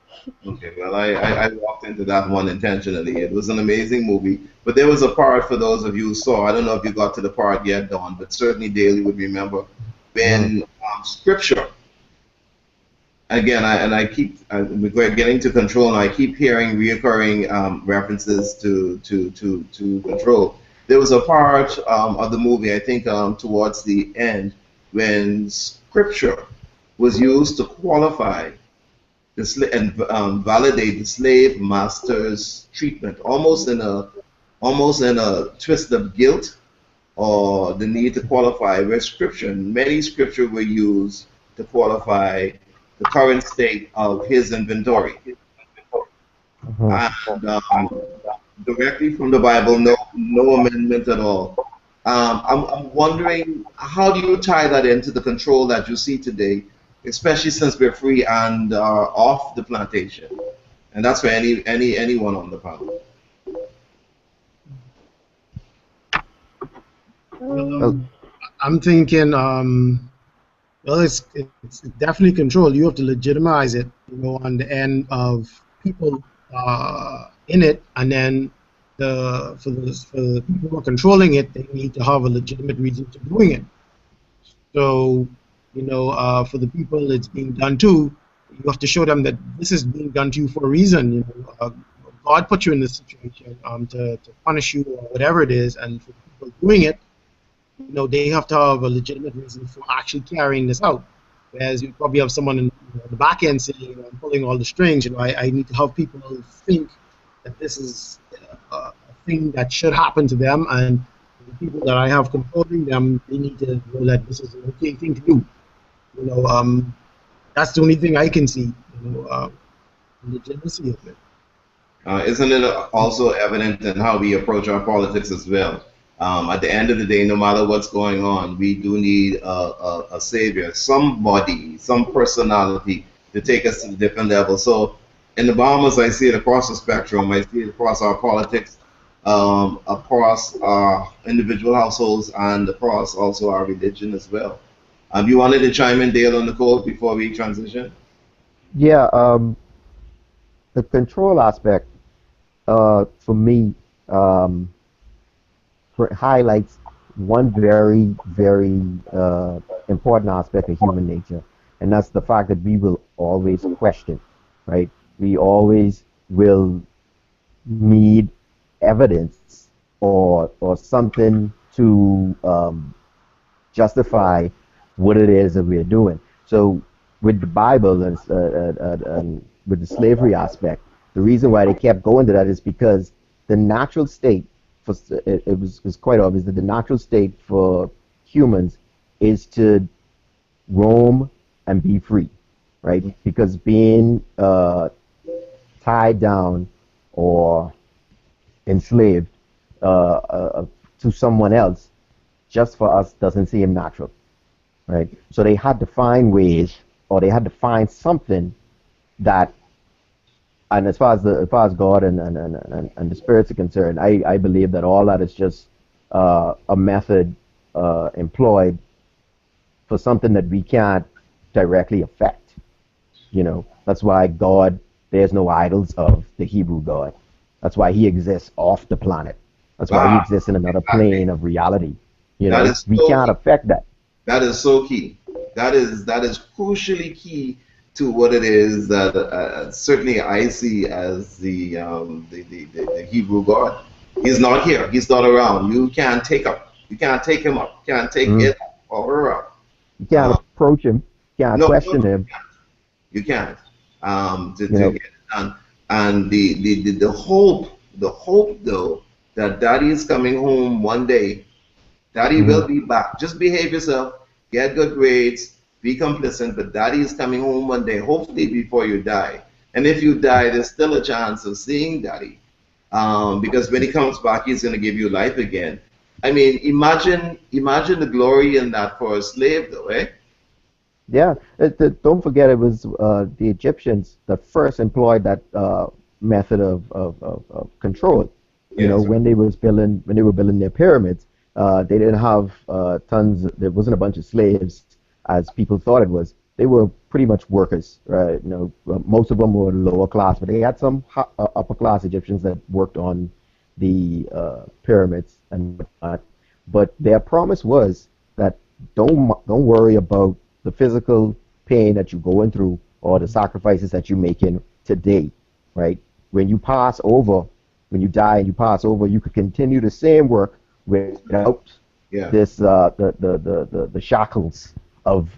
Okay, well, I walked into that one intentionally. It was an amazing movie, but there was a part, for those of you who saw, I don't know if you got to the part yet, Don, but certainly Daly would remember, when Scripture, again, we're getting to control, and I keep hearing reoccurring references to control. There was a part of the movie, I think towards the end, when Scripture was used to qualify and validate the slave master's treatment, almost in a twist of guilt or the need to qualify, where many scripture were used to qualify the current state of his inventory. And directly from the Bible, no amendment at all. I'm wondering, how do you tie that into the control that you see today, especially since we're free and off the plantation? And that's for anyone on the panel. I'm thinking, well, it's definitely control. You have to legitimize it, you know, on the end of people in it, and then for the people who are controlling it, they need to have a legitimate reason to doing it. So For the people it's being done to, you have to show them that this is being done to you for a reason. God put you in this situation to punish you or whatever it is, and for the people doing it, they have to have a legitimate reason for actually carrying this out. Whereas you probably have someone in the back end saying, I'm pulling all the strings. I need to help people think that this is a thing that should happen to them, and the people that I have controlling them, they need to know that this is an okay thing to do. That's the only thing I can see. The legitimacy of it. Isn't it also evident in how we approach our politics as well? At the end of the day, no matter what's going on, we do need a savior, somebody, some personality to take us to a different level. So in the Bahamas, I see it across the spectrum. I see it across our politics, across our individual households, and across also our religion as well. You wanted to chime in, Dale, on the code before we transition? Yeah, the control aspect, for me, highlights one very, very important aspect of human nature, and that's the fact that we will always question, right? We always will need evidence or something to justify what it is that we're doing. So with the Bible and with the slavery aspect, the reason why they kept going to that is because the natural state, it was quite obvious that the natural state for humans is to roam and be free, right? Because being tied down or enslaved to someone else just for us doesn't seem natural, right? So they had to find ways, or they had to find something that, and as far as God and the spirits are concerned, I believe that all that is just a method employed for something that we can't directly affect. That's why God, there's no idols of the Hebrew God. That's why he exists off the planet. That's why he exists in another plane of reality. We can't affect that. That is so key. That is crucially key to what it is that certainly I see as the Hebrew God. He's not here. He's not around. You can't take him. You can't take him up. You can't take it or her up. You can't approach him. You can't question him. You can't. To get it done. And the hope though that Daddy is coming home one day. Daddy will be back. Just behave yourself. Get good grades. Be complacent. But Daddy is coming home one day, hopefully before you die. And if you die, there's still a chance of seeing Daddy. Because when he comes back, he's going to give you life again. I mean, imagine the glory in that for a slave, though, eh? Yeah. Don't forget, it was the Egyptians that first employed that method of control. When they were building their pyramids, they didn't have tons. There wasn't a bunch of slaves as people thought it was. They were pretty much workers, right? Most of them were lower class, but they had some upper class Egyptians that worked on the pyramids and whatnot. But their promise was that don't worry about the physical pain that you're going through or the sacrifices that you're making today, right? When you pass over, when you die and you pass over, you could continue the same work without this the shackles of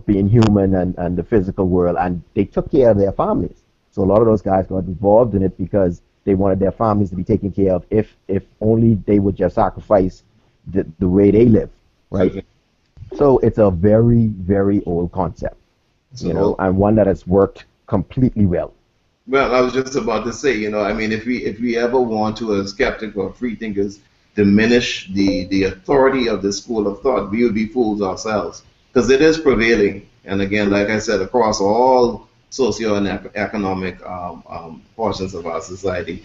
being human and the physical world. And they took care of their families. So a lot of those guys got involved in it because they wanted their families to be taken care of if only they would just sacrifice the way they live, right? Okay. So it's a very, very old concept, and one that has worked completely well. Well, I was just about to say, I mean, if we ever want to, as skeptics or free thinkers, diminish the authority of the school of thought, we would be fools ourselves, because it is prevailing. And again, like I said, across all socio and economic portions of our society.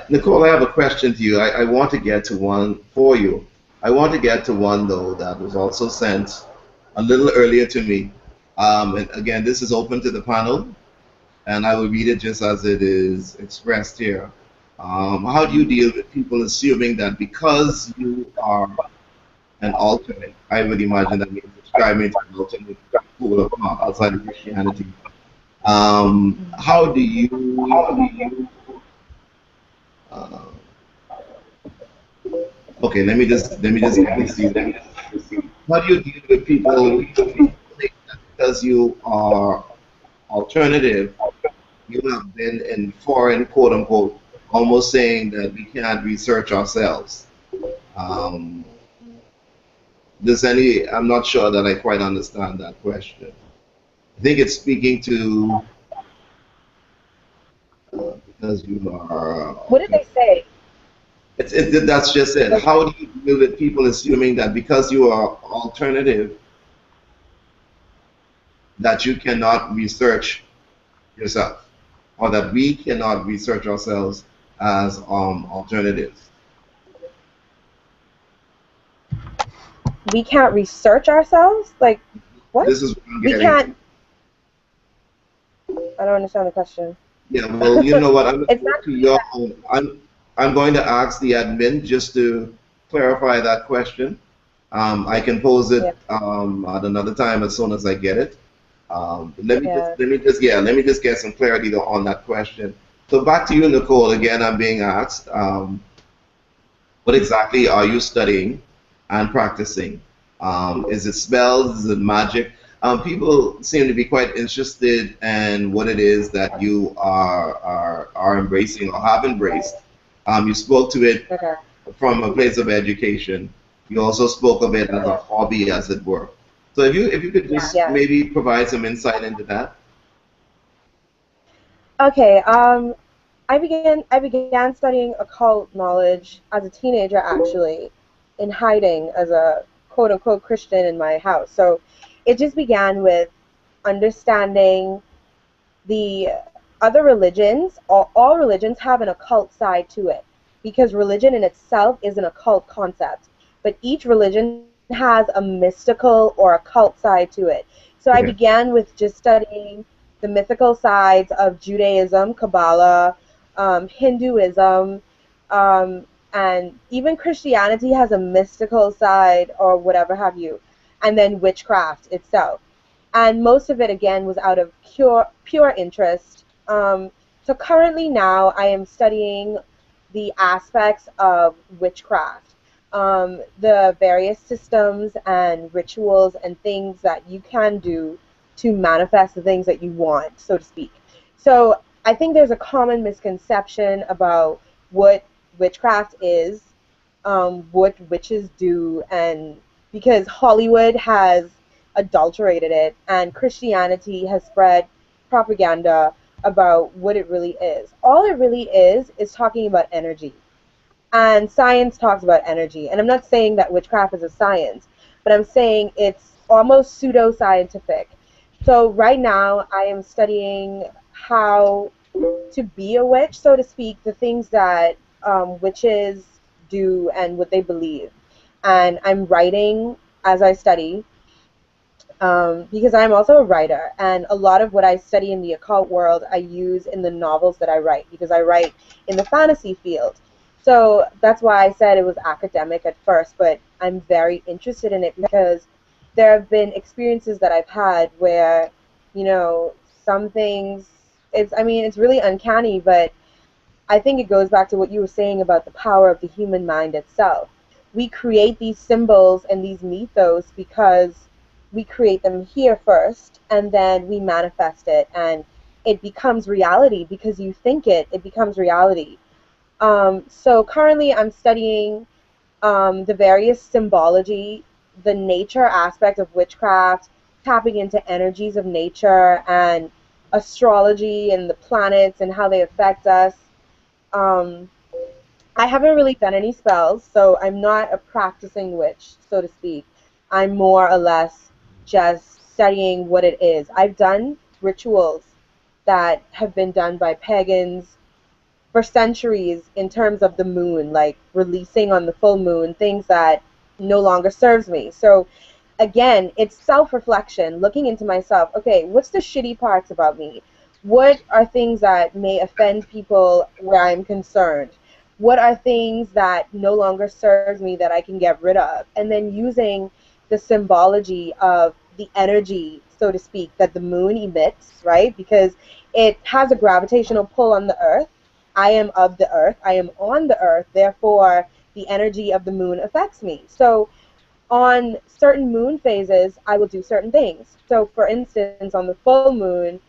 Nicole, I have a question to you. I want to get to one for you. I want to get to one, though, that was also sent a little earlier to me. And again, this is open to the panel, and I will read it just as it is expressed here. How do you deal with people assuming that because you are an alternate, I would imagine that means subscribing to an alternate school of thought outside of Christianity. How do you? Uh, okay, let me just give this to you. How do you deal with people who think that because you are alternative, you have been in foreign, quote unquote, almost saying that we can't research ourselves? Um, does any? I'm not sure that I quite understand that question. I think it's speaking to because you are What did they say? that's just it. How do you deal with people assuming that because you are alternative, that you cannot research yourself, or that we cannot research ourselves as alternatives? We can't research ourselves? Like, what? This is what I'm We getting to. can't. I don't understand the question. Yeah, well, you know what? I'm going to It's go not. to your. I'm going to ask the admin just to clarify that question. I can pose Yeah. it at another time as soon as I get it. Yeah. Let me just get some clarity though on that question. So back to you, Nicole. Again, I'm being asked, what exactly are you studying and practicing? Is it spells? Is it magic? People seem to be quite interested in what it is that you are embracing or have embraced. You spoke to it Okay. from a place of education. You also spoke of it as a Yeah. hobby, as it were. So if you could just Yeah. maybe provide some insight into that. Okay. I began studying occult knowledge as a teenager, actually, in hiding as a quote unquote Christian in my house. So it just began with understanding the other religions. All religions have an occult side to it, because religion in itself is an occult concept. But each religion has a mystical or occult side to it. So I Okay. began with just studying the mythical sides of Judaism, Kabbalah, Hinduism, um, and even Christianity has a mystical side or whatever have you, and then witchcraft itself. And most of it again was out of pure interest. So currently now I am studying the aspects of witchcraft, the various systems and rituals and things that you can do to manifest the things that you want, so to speak. So I think there's a common misconception about what witchcraft is, what witches do, and because Hollywood has adulterated it and Christianity has spread propaganda about what it really is. All it really is talking about energy. And science talks about energy. And I'm not saying that witchcraft is a science, but I'm saying it's almost pseudo-scientific. So right now I am studying how to be a witch, so to speak, the things that witches do and what they believe. And I'm writing as I study, because I'm also a writer, and a lot of what I study in the occult world I use in the novels that I write, because I write in the fantasy field. So that's why I said it was academic at first, but I'm very interested in it because there have been experiences that I've had where, you know, some things, it's really uncanny, but I think it goes back to what you were saying about the power of the human mind itself. We create these symbols and these mythos because we create them here first, and then we manifest it, and it becomes reality because you think it becomes reality. So currently I'm studying the various symbology, the nature aspect of witchcraft, tapping into energies of nature, and astrology and the planets and how they affect us. um, I haven't really done any spells, so I'm not a practicing witch, so to speak. I'm more or less just studying what it is. I've done rituals that have been done by pagans for centuries in terms of the moon, like releasing on the full moon, things that no longer serves me. So again, it's self-reflection, looking into myself. Okay, what's the shitty parts about me? What are things that may offend people where I'm concerned? What are things that no longer serves me that I can get rid of? And then using the symbology of the energy, so to speak, that the moon emits, right? Because it has a gravitational pull on the earth. I am of the earth. I am on the earth. Therefore, the energy of the moon affects me. So on certain moon phases, I will do certain things. So, for instance, on the full moon,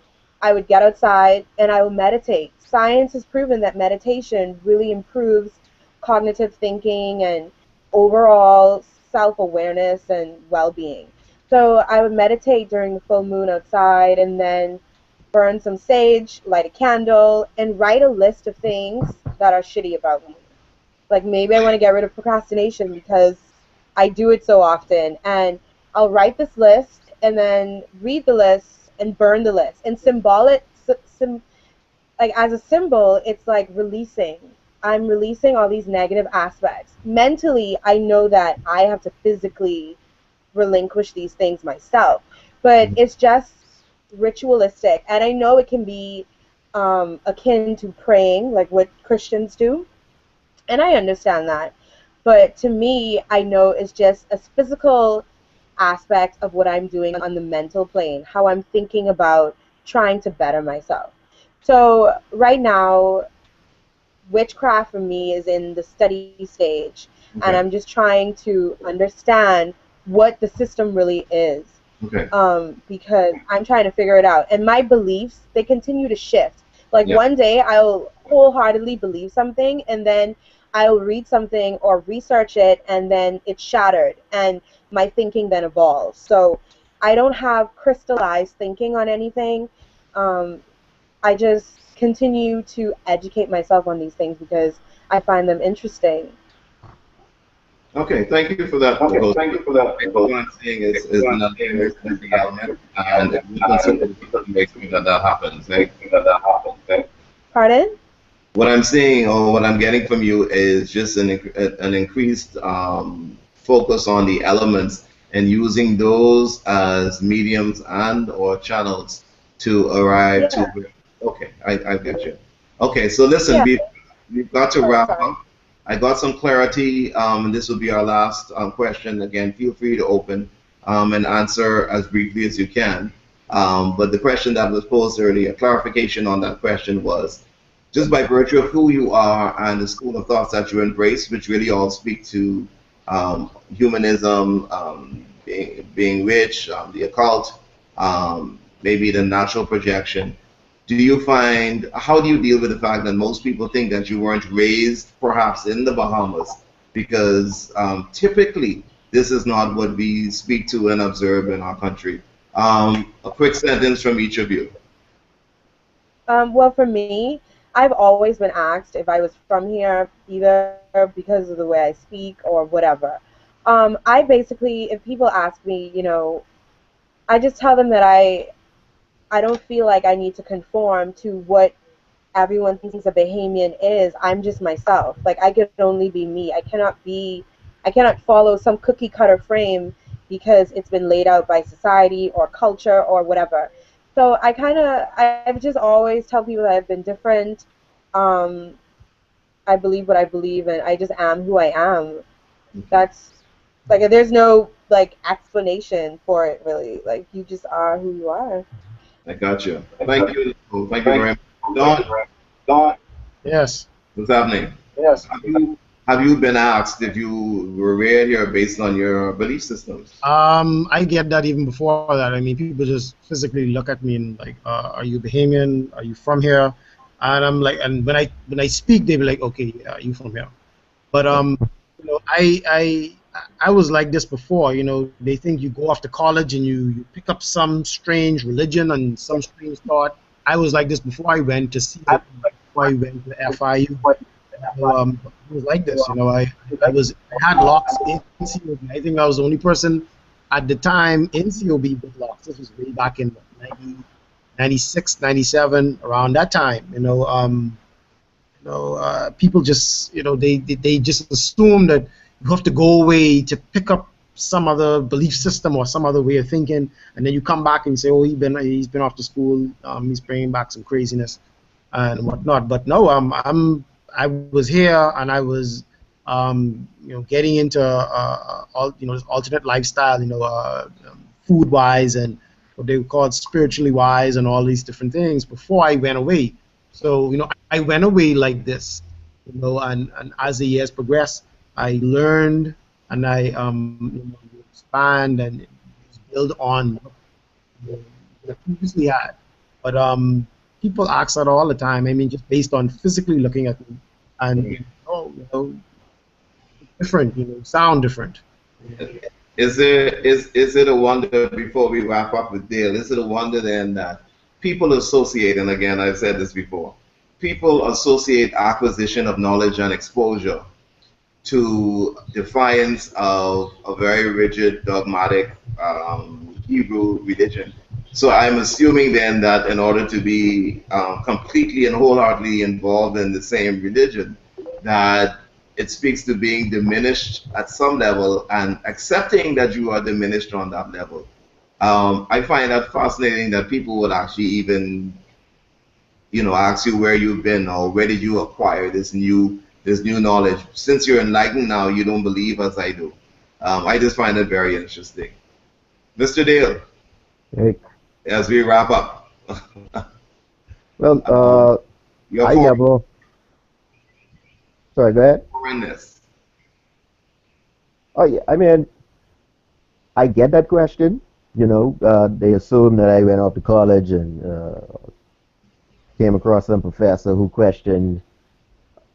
I would get outside and I will meditate. Science has proven that meditation really improves cognitive thinking and overall self awareness and well being. So, I would meditate during the full moon outside and then burn some sage, light a candle, and write a list of things that are shitty about me. Like maybe I want to get rid of procrastination because I do it so often. And I'll write this list and then read the list and burn the list. And like as a symbol, it's like releasing. I'm releasing all these negative aspects. Mentally, I know that I have to physically relinquish these things myself. But it's just ritualistic. And I know it can be akin to praying, like what Christians do, and I understand that. But to me, I know it's just a physical aspect of what I'm doing on the mental plane, how I'm thinking about trying to better myself. So right now, witchcraft for me is in the study stage, and Okay. I'm just trying to understand what the system really is, Okay. because I'm trying to figure it out. And my beliefs, they continue to shift. Like Yeah. one day I'll wholeheartedly believe something, and then I'll read something or research it, and then it's shattered, and my thinking then evolves. So I don't have crystallized thinking on anything. Um, I just continue to educate myself on these things because I find them interesting. Okay. Thank you for that. Okay, Because thank you for that. what I'm saying is not very the element, and if we consider to make sure that that happens, right? Pardon? What I'm seeing or what I'm getting from you is just an increased focus on the elements and using those as mediums and or channels to arrive to. Yeah. Okay, I get you. Okay, so listen, Yeah. we've got to Oh, wrap sorry. up. I got some clarity, and this will be our last question. Again, feel free to open and answer as briefly as you can. But the question that was posed earlier, clarification on that question was, just by virtue of who you are and the school of thoughts that you embrace, which really all speak to humanism, being rich, the occult, maybe the natural projection. Do you find, how do you deal with the fact that most people think that you weren't raised perhaps in the Bahamas? Because typically this is not what we speak to and observe in our country. A quick sentence from each of you. Well, for me, I've always been asked if I was from here, either because of the way I speak or whatever. I basically, if people ask me, I just tell them that I don't feel like I need to conform to what everyone thinks a Bahamian is. I'm just myself. Like I could only be me. I cannot follow some cookie cutter frame because it's been laid out by society or culture or whatever. So I've just always tell people that I've been different. Um, I believe what I believe, and I just am who I am. That's like there's no like explanation for it really. Like you just are who you are. I got you. Thank you. Thank you very much. Don, Yes. what's happening? Yes. Have you been asked if you were reared here based on your belief systems? I get that even before that. I mean, people just physically look at me and like, "Are you Bahamian? Are you from here?" And I'm like, and when I speak, they be like, "Okay, yeah, you from here?" But I was like this before. They think you go off to college and you pick up some strange religion and some strange thought. I was like this before I went to see it, before I went to FIU. It was like this. I had locks in COB. I think I was the only person at the time in COB with locks. This was way back in 96, 97, around that time. People just, they just assume that you have to go away to pick up some other belief system or some other way of thinking, and then you come back and you say, oh, he's been off to school, he's bringing back some craziness and whatnot. But no, I was here and I was, getting into all, this alternate lifestyle, food wise and what they called spiritually wise and all these different things before I went away. So I went away like this, and as the years progressed, I learned and I expand and build on what I previously had. But people ask that all the time. I mean, just based on physically looking at me, and different, sound different. Is it a wonder, before we wrap up with Dale, is it a wonder then that people associate, and again I've said this before, people associate acquisition of knowledge and exposure to defiance of a very rigid, dogmatic Hebrew religion. So I'm assuming then that in order to be completely and wholeheartedly involved in the same religion, that it speaks to being diminished at some level and accepting that you are diminished on that level. I find that fascinating that people would actually even, ask you where you've been or where did you acquire this new knowledge. Since you're enlightened now, you don't believe as I do. I just find it very interesting. Mr. Dale, Hey. as we wrap up. Well, Your I never. Sorry, go ahead. foreignness. Oh yeah, I mean, I get that question. They assume that I went off to college and came across some professor who questioned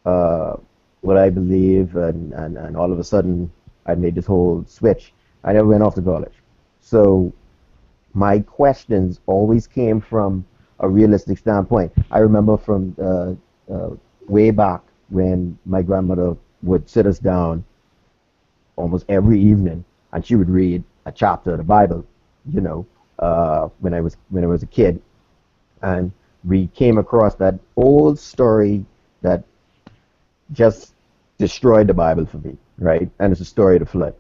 what I believe, and all of a sudden I made this whole switch. I never went off to college. So my questions always came from a realistic standpoint. I remember from way back when my grandmother would sit us down almost every evening, and she would read a chapter of the Bible, when I was a kid, and we came across that old story that just destroyed the Bible for me, right? And it's the story of the flood,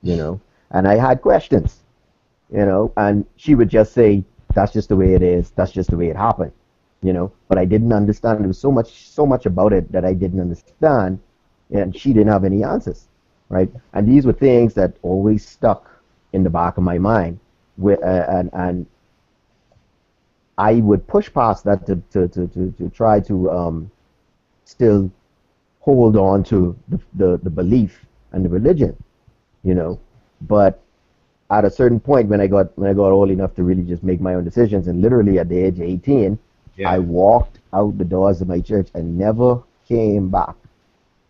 and I had questions, and she would just say, that's just the way it is, that's just the way it happened, but I didn't understand. There was so much about it that I didn't understand, and she didn't have any answers, right? And these were things that always stuck in the back of my mind, and I would push past that to try to still hold on to the belief and the religion, but at a certain point, when I got old enough to really just make my own decisions, and literally at the age of 18, I walked out the doors of my church and never came back.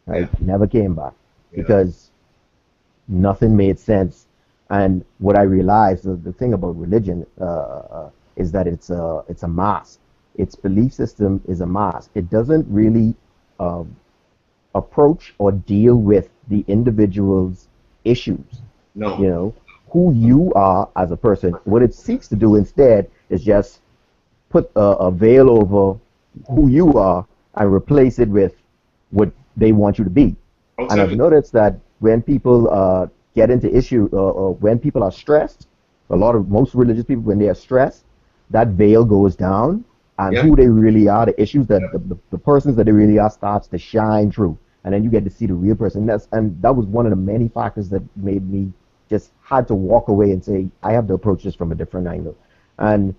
Right? Yeah. Never came back, because nothing made sense. And what I realized, the thing about religion is that it's a mask. Its belief system is a mask. It doesn't really approach or deal with the individual's issues. No. Who you are as a person. What it seeks to do instead is just put a veil over who you are and replace it with what they want you to be. Okay. And I've noticed that when people get into issue, or when people are stressed, most religious people, when they are stressed, that veil goes down, and who they really are, the issues that the persons that they really are, starts to shine through, and then you get to see the real person. And that was one of the many factors that made me just had to walk away and say, I have to approach this from a different angle. And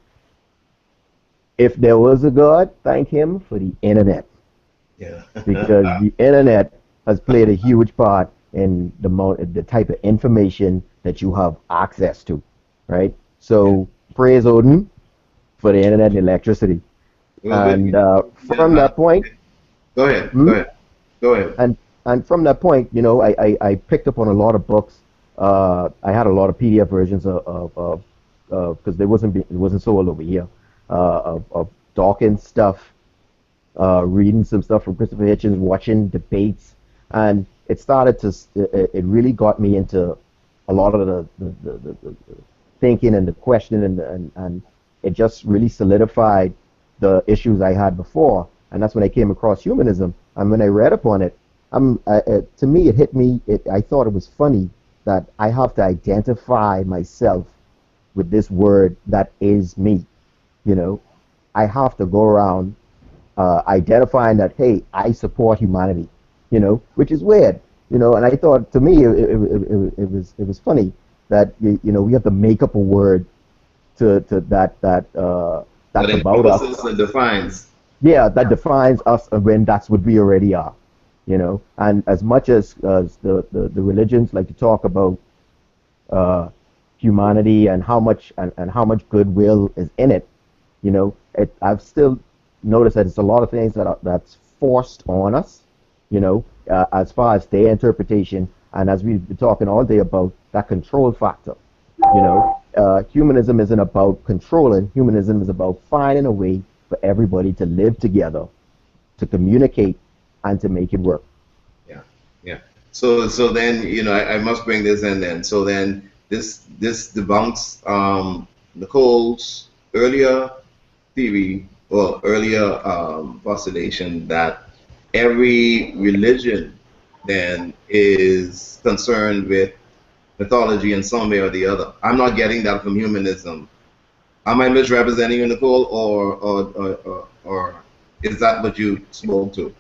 if there was a God, thank him for the internet. Yeah. Because the internet has played a huge part in the type of information that you have access to, right? So praise Odin for the internet and electricity. And from that point, go ahead. And from that point, I picked up on a lot of books. I had a lot of PDF versions of because it wasn't sold over here, of Dawkins stuff, reading some stuff from Christopher Hitchens, watching debates, and it really got me into a lot of the thinking and the questioning, and it just really solidified the issues I had before. And that's when I came across humanism, and when I read upon it, to me it hit me. I thought it was funny that I have to identify myself with this word that is me. I have to go around identifying that, hey, I support humanity, which is weird, and I thought, to me, it was funny, that you know we have to make up a word to That that's about us. encompasses and defines. Yeah, that defines us, and when that's what we already are. You know, and as much as the religions like to talk about uh, humanity and and how much goodwill is in it, you know, I've still noticed that it's a lot of things that's forced on us, you know, as far as their interpretation, and as we've been talking all day about that control factor, you know, humanism isn't about controlling. Humanism is about finding a way for everybody to live together, to communicate, and to make it work. Yeah, yeah. So then I must bring this in then. So then this debunks Nicole's earlier theory or earlier postulation that every religion then is concerned with mythology in some way or the other. I'm not getting that from humanism. Am I misrepresenting you, Nicole, or is that what you spoke to?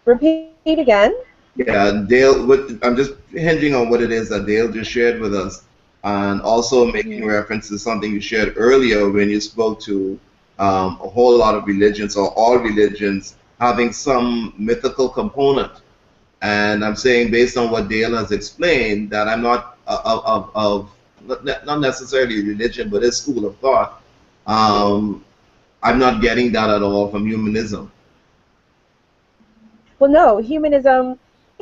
Repeat again. Yeah, Dale, I'm just hinging on what it is that Dale just shared with us, and also making reference to something you shared earlier when you spoke to a whole lot of religions or all religions having some mythical component. And I'm saying, based on what Dale has explained, that I'm not of not necessarily religion, but his school of thought. Um, I'm not getting that at all from humanism. Well, no, humanism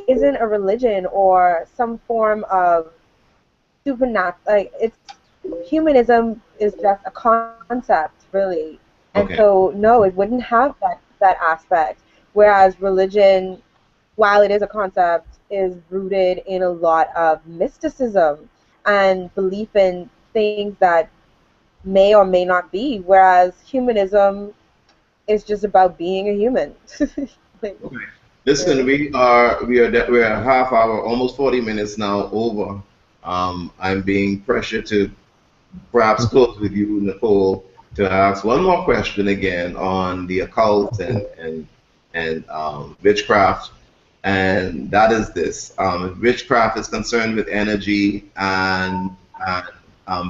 isn't a religion or some form of supernatural. Like it's humanism is just a concept, really, and Okay. so no, it wouldn't have that aspect. Whereas religion, while it is a concept, is rooted in a lot of mysticism and belief in things that may or may not be. Whereas humanism is just about being a human. Like, Okay. yeah. Listen, we're a half hour, almost 40 minutes now over. I'm being pressured to perhaps close with you, Nicole, to ask one more question again on the occult and witchcraft, and that is this: witchcraft is concerned with energy and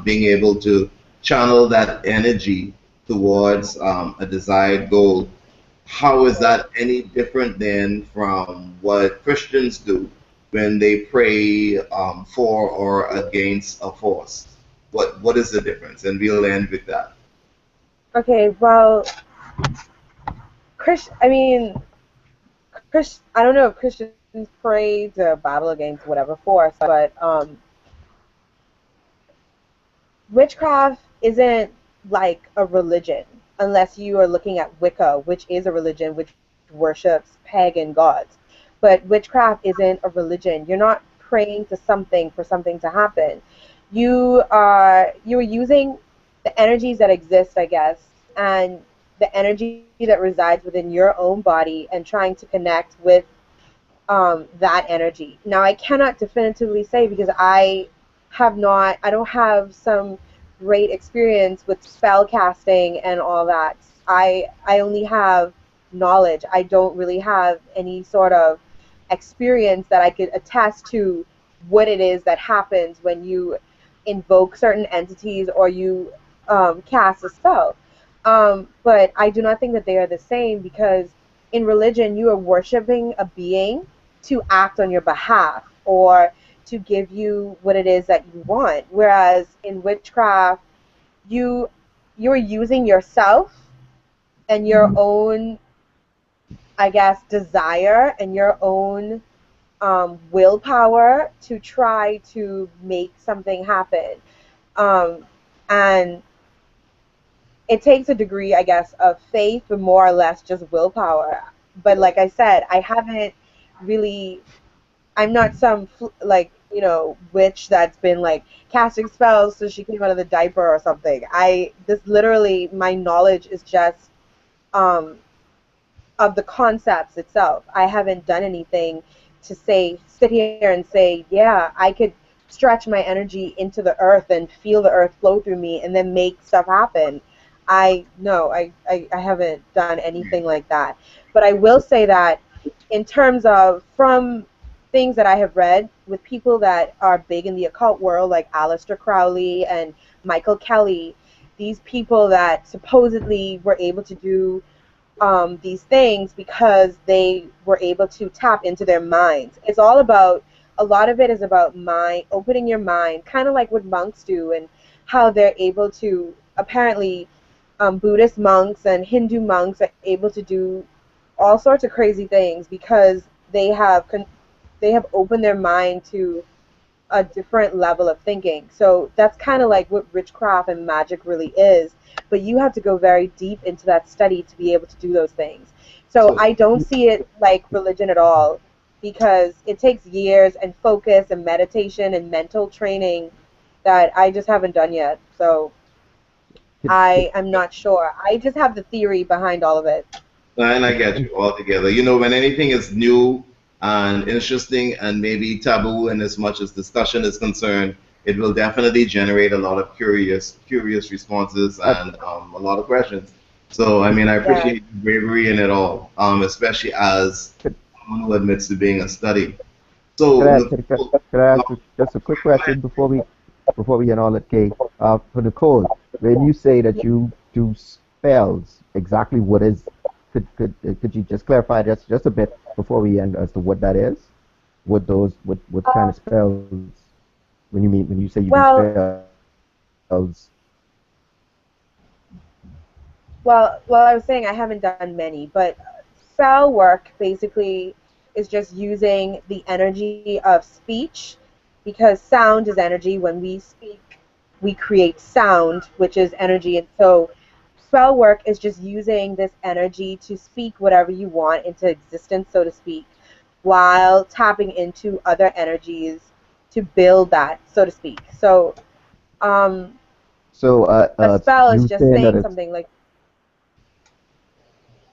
being able to channel that energy towards a desired goal. How is that any different than from what Christians do when they pray for or against a force? What is the difference? And we'll end with that. Okay, well, I mean, I don't know if Christians pray to battle against whatever force, but witchcraft isn't like a religion unless you are looking at Wicca, which is a religion which worships pagan gods. But witchcraft isn't a religion. You're not praying to something for something to happen. You're using the energies that exist, I guess, and the energy that resides within your own body and trying to connect with that energy. Now, I cannot definitively say because I don't have some great experience with spell casting and all that. I only have knowledge. I don't really have any sort of experience that I could attest to what it is that happens when you invoke certain entities or you cast a spell. But I do not think that they are the same because in religion you are worshiping a being to act on your behalf or to give you what it is that you want. Whereas in witchcraft, you you're using yourself and your own, I guess, desire and your own willpower to try to make something happen. Um, and it takes a degree, I guess, of faith, but more or less just willpower. But like I said, I haven't really I'm not some like witch that's been like casting spells so she came out of the diaper or something. I this literally my knowledge is just um, of the concepts itself. I haven't done anything to say sit here and say yeah I could stretch my energy into the earth and feel the earth flow through me and then make stuff happen. I no I haven't done anything like that. But I will say that in terms of from things that I have read with people that are big in the occult world, like Aleister Crowley and Michael Kelly, these people that supposedly were able to do these things because they were able to tap into their minds. It's all about, a lot of it is about mind, opening your mind, kind of like what monks do and how they're able to, apparently, Buddhist monks and Hindu monks are able to do all sorts of crazy things because they have opened their mind to a different level of thinking. So that's kind of like what witchcraft and magic really is. But you have to go very deep into that study to be able to do those things. So So, I don't see it like religion at all because it takes years and focus and meditation and mental training that I just haven't done yet. So I am not sure. I just have the theory behind all of it. and I get you altogether. You know, when anything is new and interesting and maybe taboo in as much as discussion is concerned, it will definitely generate a lot of curious responses and a lot of questions. So, I mean, I Yeah. appreciate your bravery in it all, especially as someone who admits to being a study. So, Could I ask just a quick question before we get on it, Kate? For Nicole, when you say that you do spells, exactly what is could you just clarify just a bit before we end as to what that is? What kind of spells when you say you do Well, spells? well, I was saying I haven't done many, but spell work basically is just using the energy of speech because sound is energy. When we speak, we create sound, which is energy. And so spell work is just using this energy to speak whatever you want into existence, so to speak, while tapping into other energies to build that, so to speak. So um, So a spell is you just saying that saying it's something like,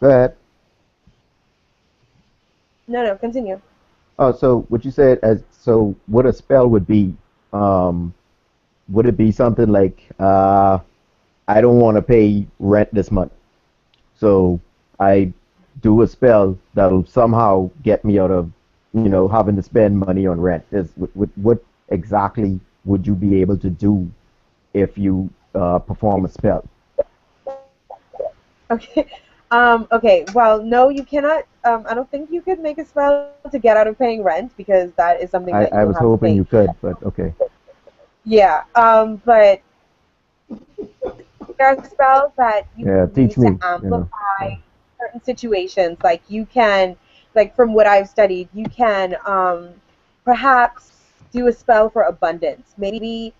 go ahead. no, no, continue. Oh, so what you said as so what a spell um would it be something like I don't want to pay rent this month, so I do a spell that'll somehow get me out of having to spend money on rent. Is what exactly would you be able to do if you perform a spell? Okay. Okay. Well, no, you cannot. I don't think you could make a spell to get out of paying rent because that is something that you I will was have to hoping pay. you could, but okay. Yeah. But there are spells that you Yeah, can teach use to me. amplify certain situations. Like you can, like from what I've studied, you can perhaps do a spell for abundance. Maybe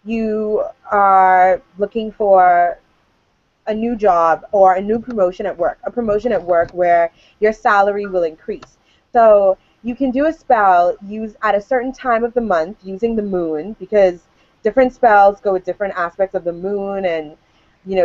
you are looking for a new job or a new promotion at work, a promotion at work where your salary will increase. So you can do a spell use at a certain time of the month using the moon because different spells go with different aspects of the moon and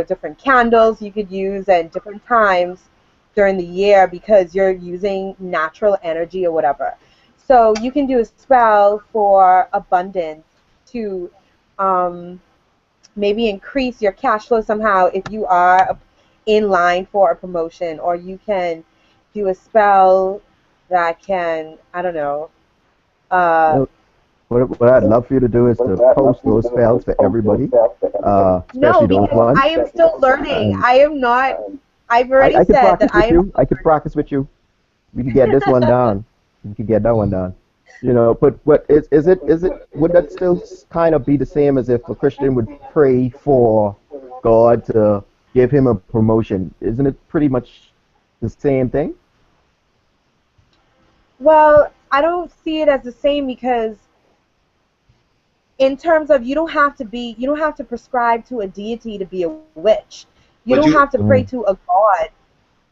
different candles you could use and different times during the year because you're using natural energy or whatever. So you can do a spell for abundance to um, maybe increase your cash flow somehow if you are in line for a promotion, or you can do a spell that can, I don't know, uh, You what I'd love for you to do is to post those spells for everybody, no, especially those because I ones. am still learning. And I am not, I've already I could said that practice I with am you. still I could practice with you. We could get this one down. We could get that one down. But what is it would that still kind of be the same as if a Christian would pray for God to give him a promotion? Isn't it pretty much the same thing? well, I don't see it as the same because in terms of you don't have to prescribe to a deity to be a witch. You but don't you, have to pray Mm. to a god.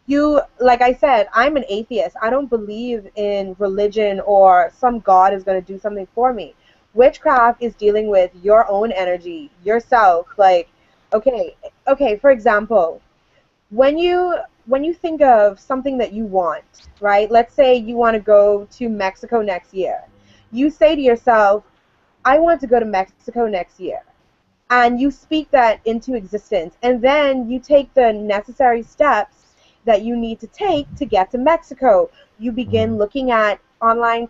You, like I said, I'm an atheist. I don't believe in religion or some god is going to do something for me. Witchcraft is dealing with your own energy, yourself. Like, okay, okay, for example, when you think of something that you want, right? Let's say you want to go to Mexico next year. You say to yourself, I want to go to Mexico next year, and you speak that into existence, and then you take the necessary steps that you need to take to get to Mexico. You begin Mm. looking at online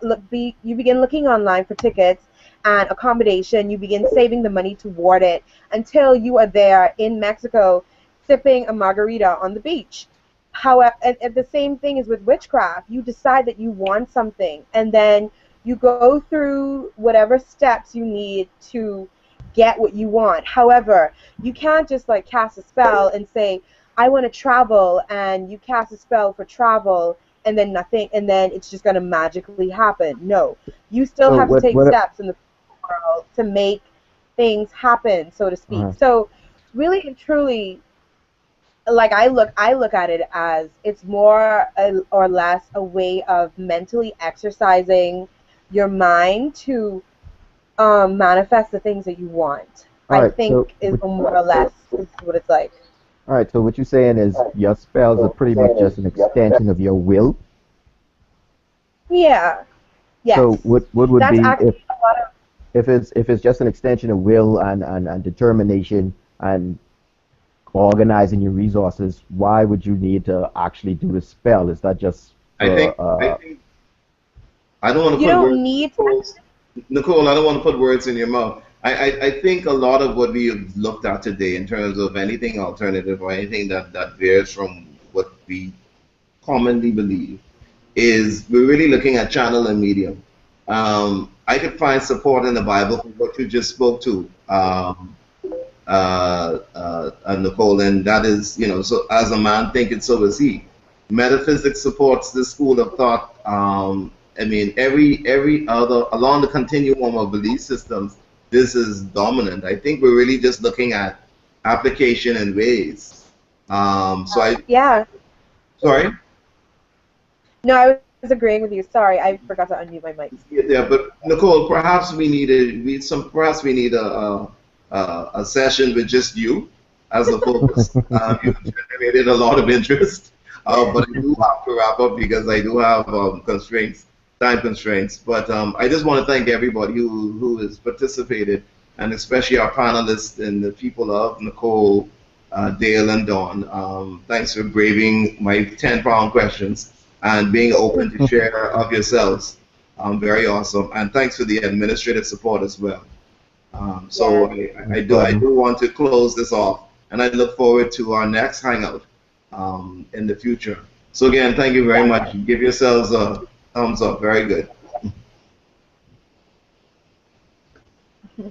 you begin looking online for tickets and accommodation. You begin saving the money toward it until you are there in Mexico sipping a margarita on the beach. However, and the same thing is with witchcraft. You decide that you want something, and then you go through whatever steps you need to get what you want. However, you can't just like cast a spell and say, I want to travel, and you cast a spell for travel, and then nothing, and then it's just going to magically happen. No, you still So have to what take what steps in the world to make things happen, so to speak. uh, So really and truly, like I look at it as it's more or less a way of mentally exercising your mind to manifest the things that you want. all I right, think is more or less is what it's like. so what you're saying is your spells are pretty much just an extension of your will. Yeah. So Yes. what would That's be actually a lot of. if it's just an extension of will and determination and organizing your resources, why would you need to actually do the spell? Is that just I think I don't want to You put don't words in need. Nicole, I don't want to put words in your mouth. I think a lot of what we have looked at today in terms of anything alternative or anything that varies from what we commonly believe is we're really looking at channel and medium. I could find support in the Bible for what you just spoke to, Nicole, and that is, so as a man thinketh, so is he. Metaphysics supports this school of thought. I mean, every other along the continuum of belief systems, this is dominant. I think we're really just looking at application and ways. So I, Yeah. sorry. No, I was agreeing with you. Sorry, I forgot to unmute my mic. Yeah, but Nicole, perhaps we need perhaps we need a session with just you as the focus. You generated a lot of interest, but I do have to wrap up because I do have constraints, time constraints. But I just want to thank everybody who has participated, and especially our panelists and the people of Nicole, Dale, and Dawn. Thanks for braving my 10-pound questions and being open to share of yourselves. Very awesome, and thanks for the administrative support as well. So no I problem. do want to close this off, and I look forward to our next hangout in the future. So again, thank you very much. Give yourselves a thumbs up. Very good. Yeah.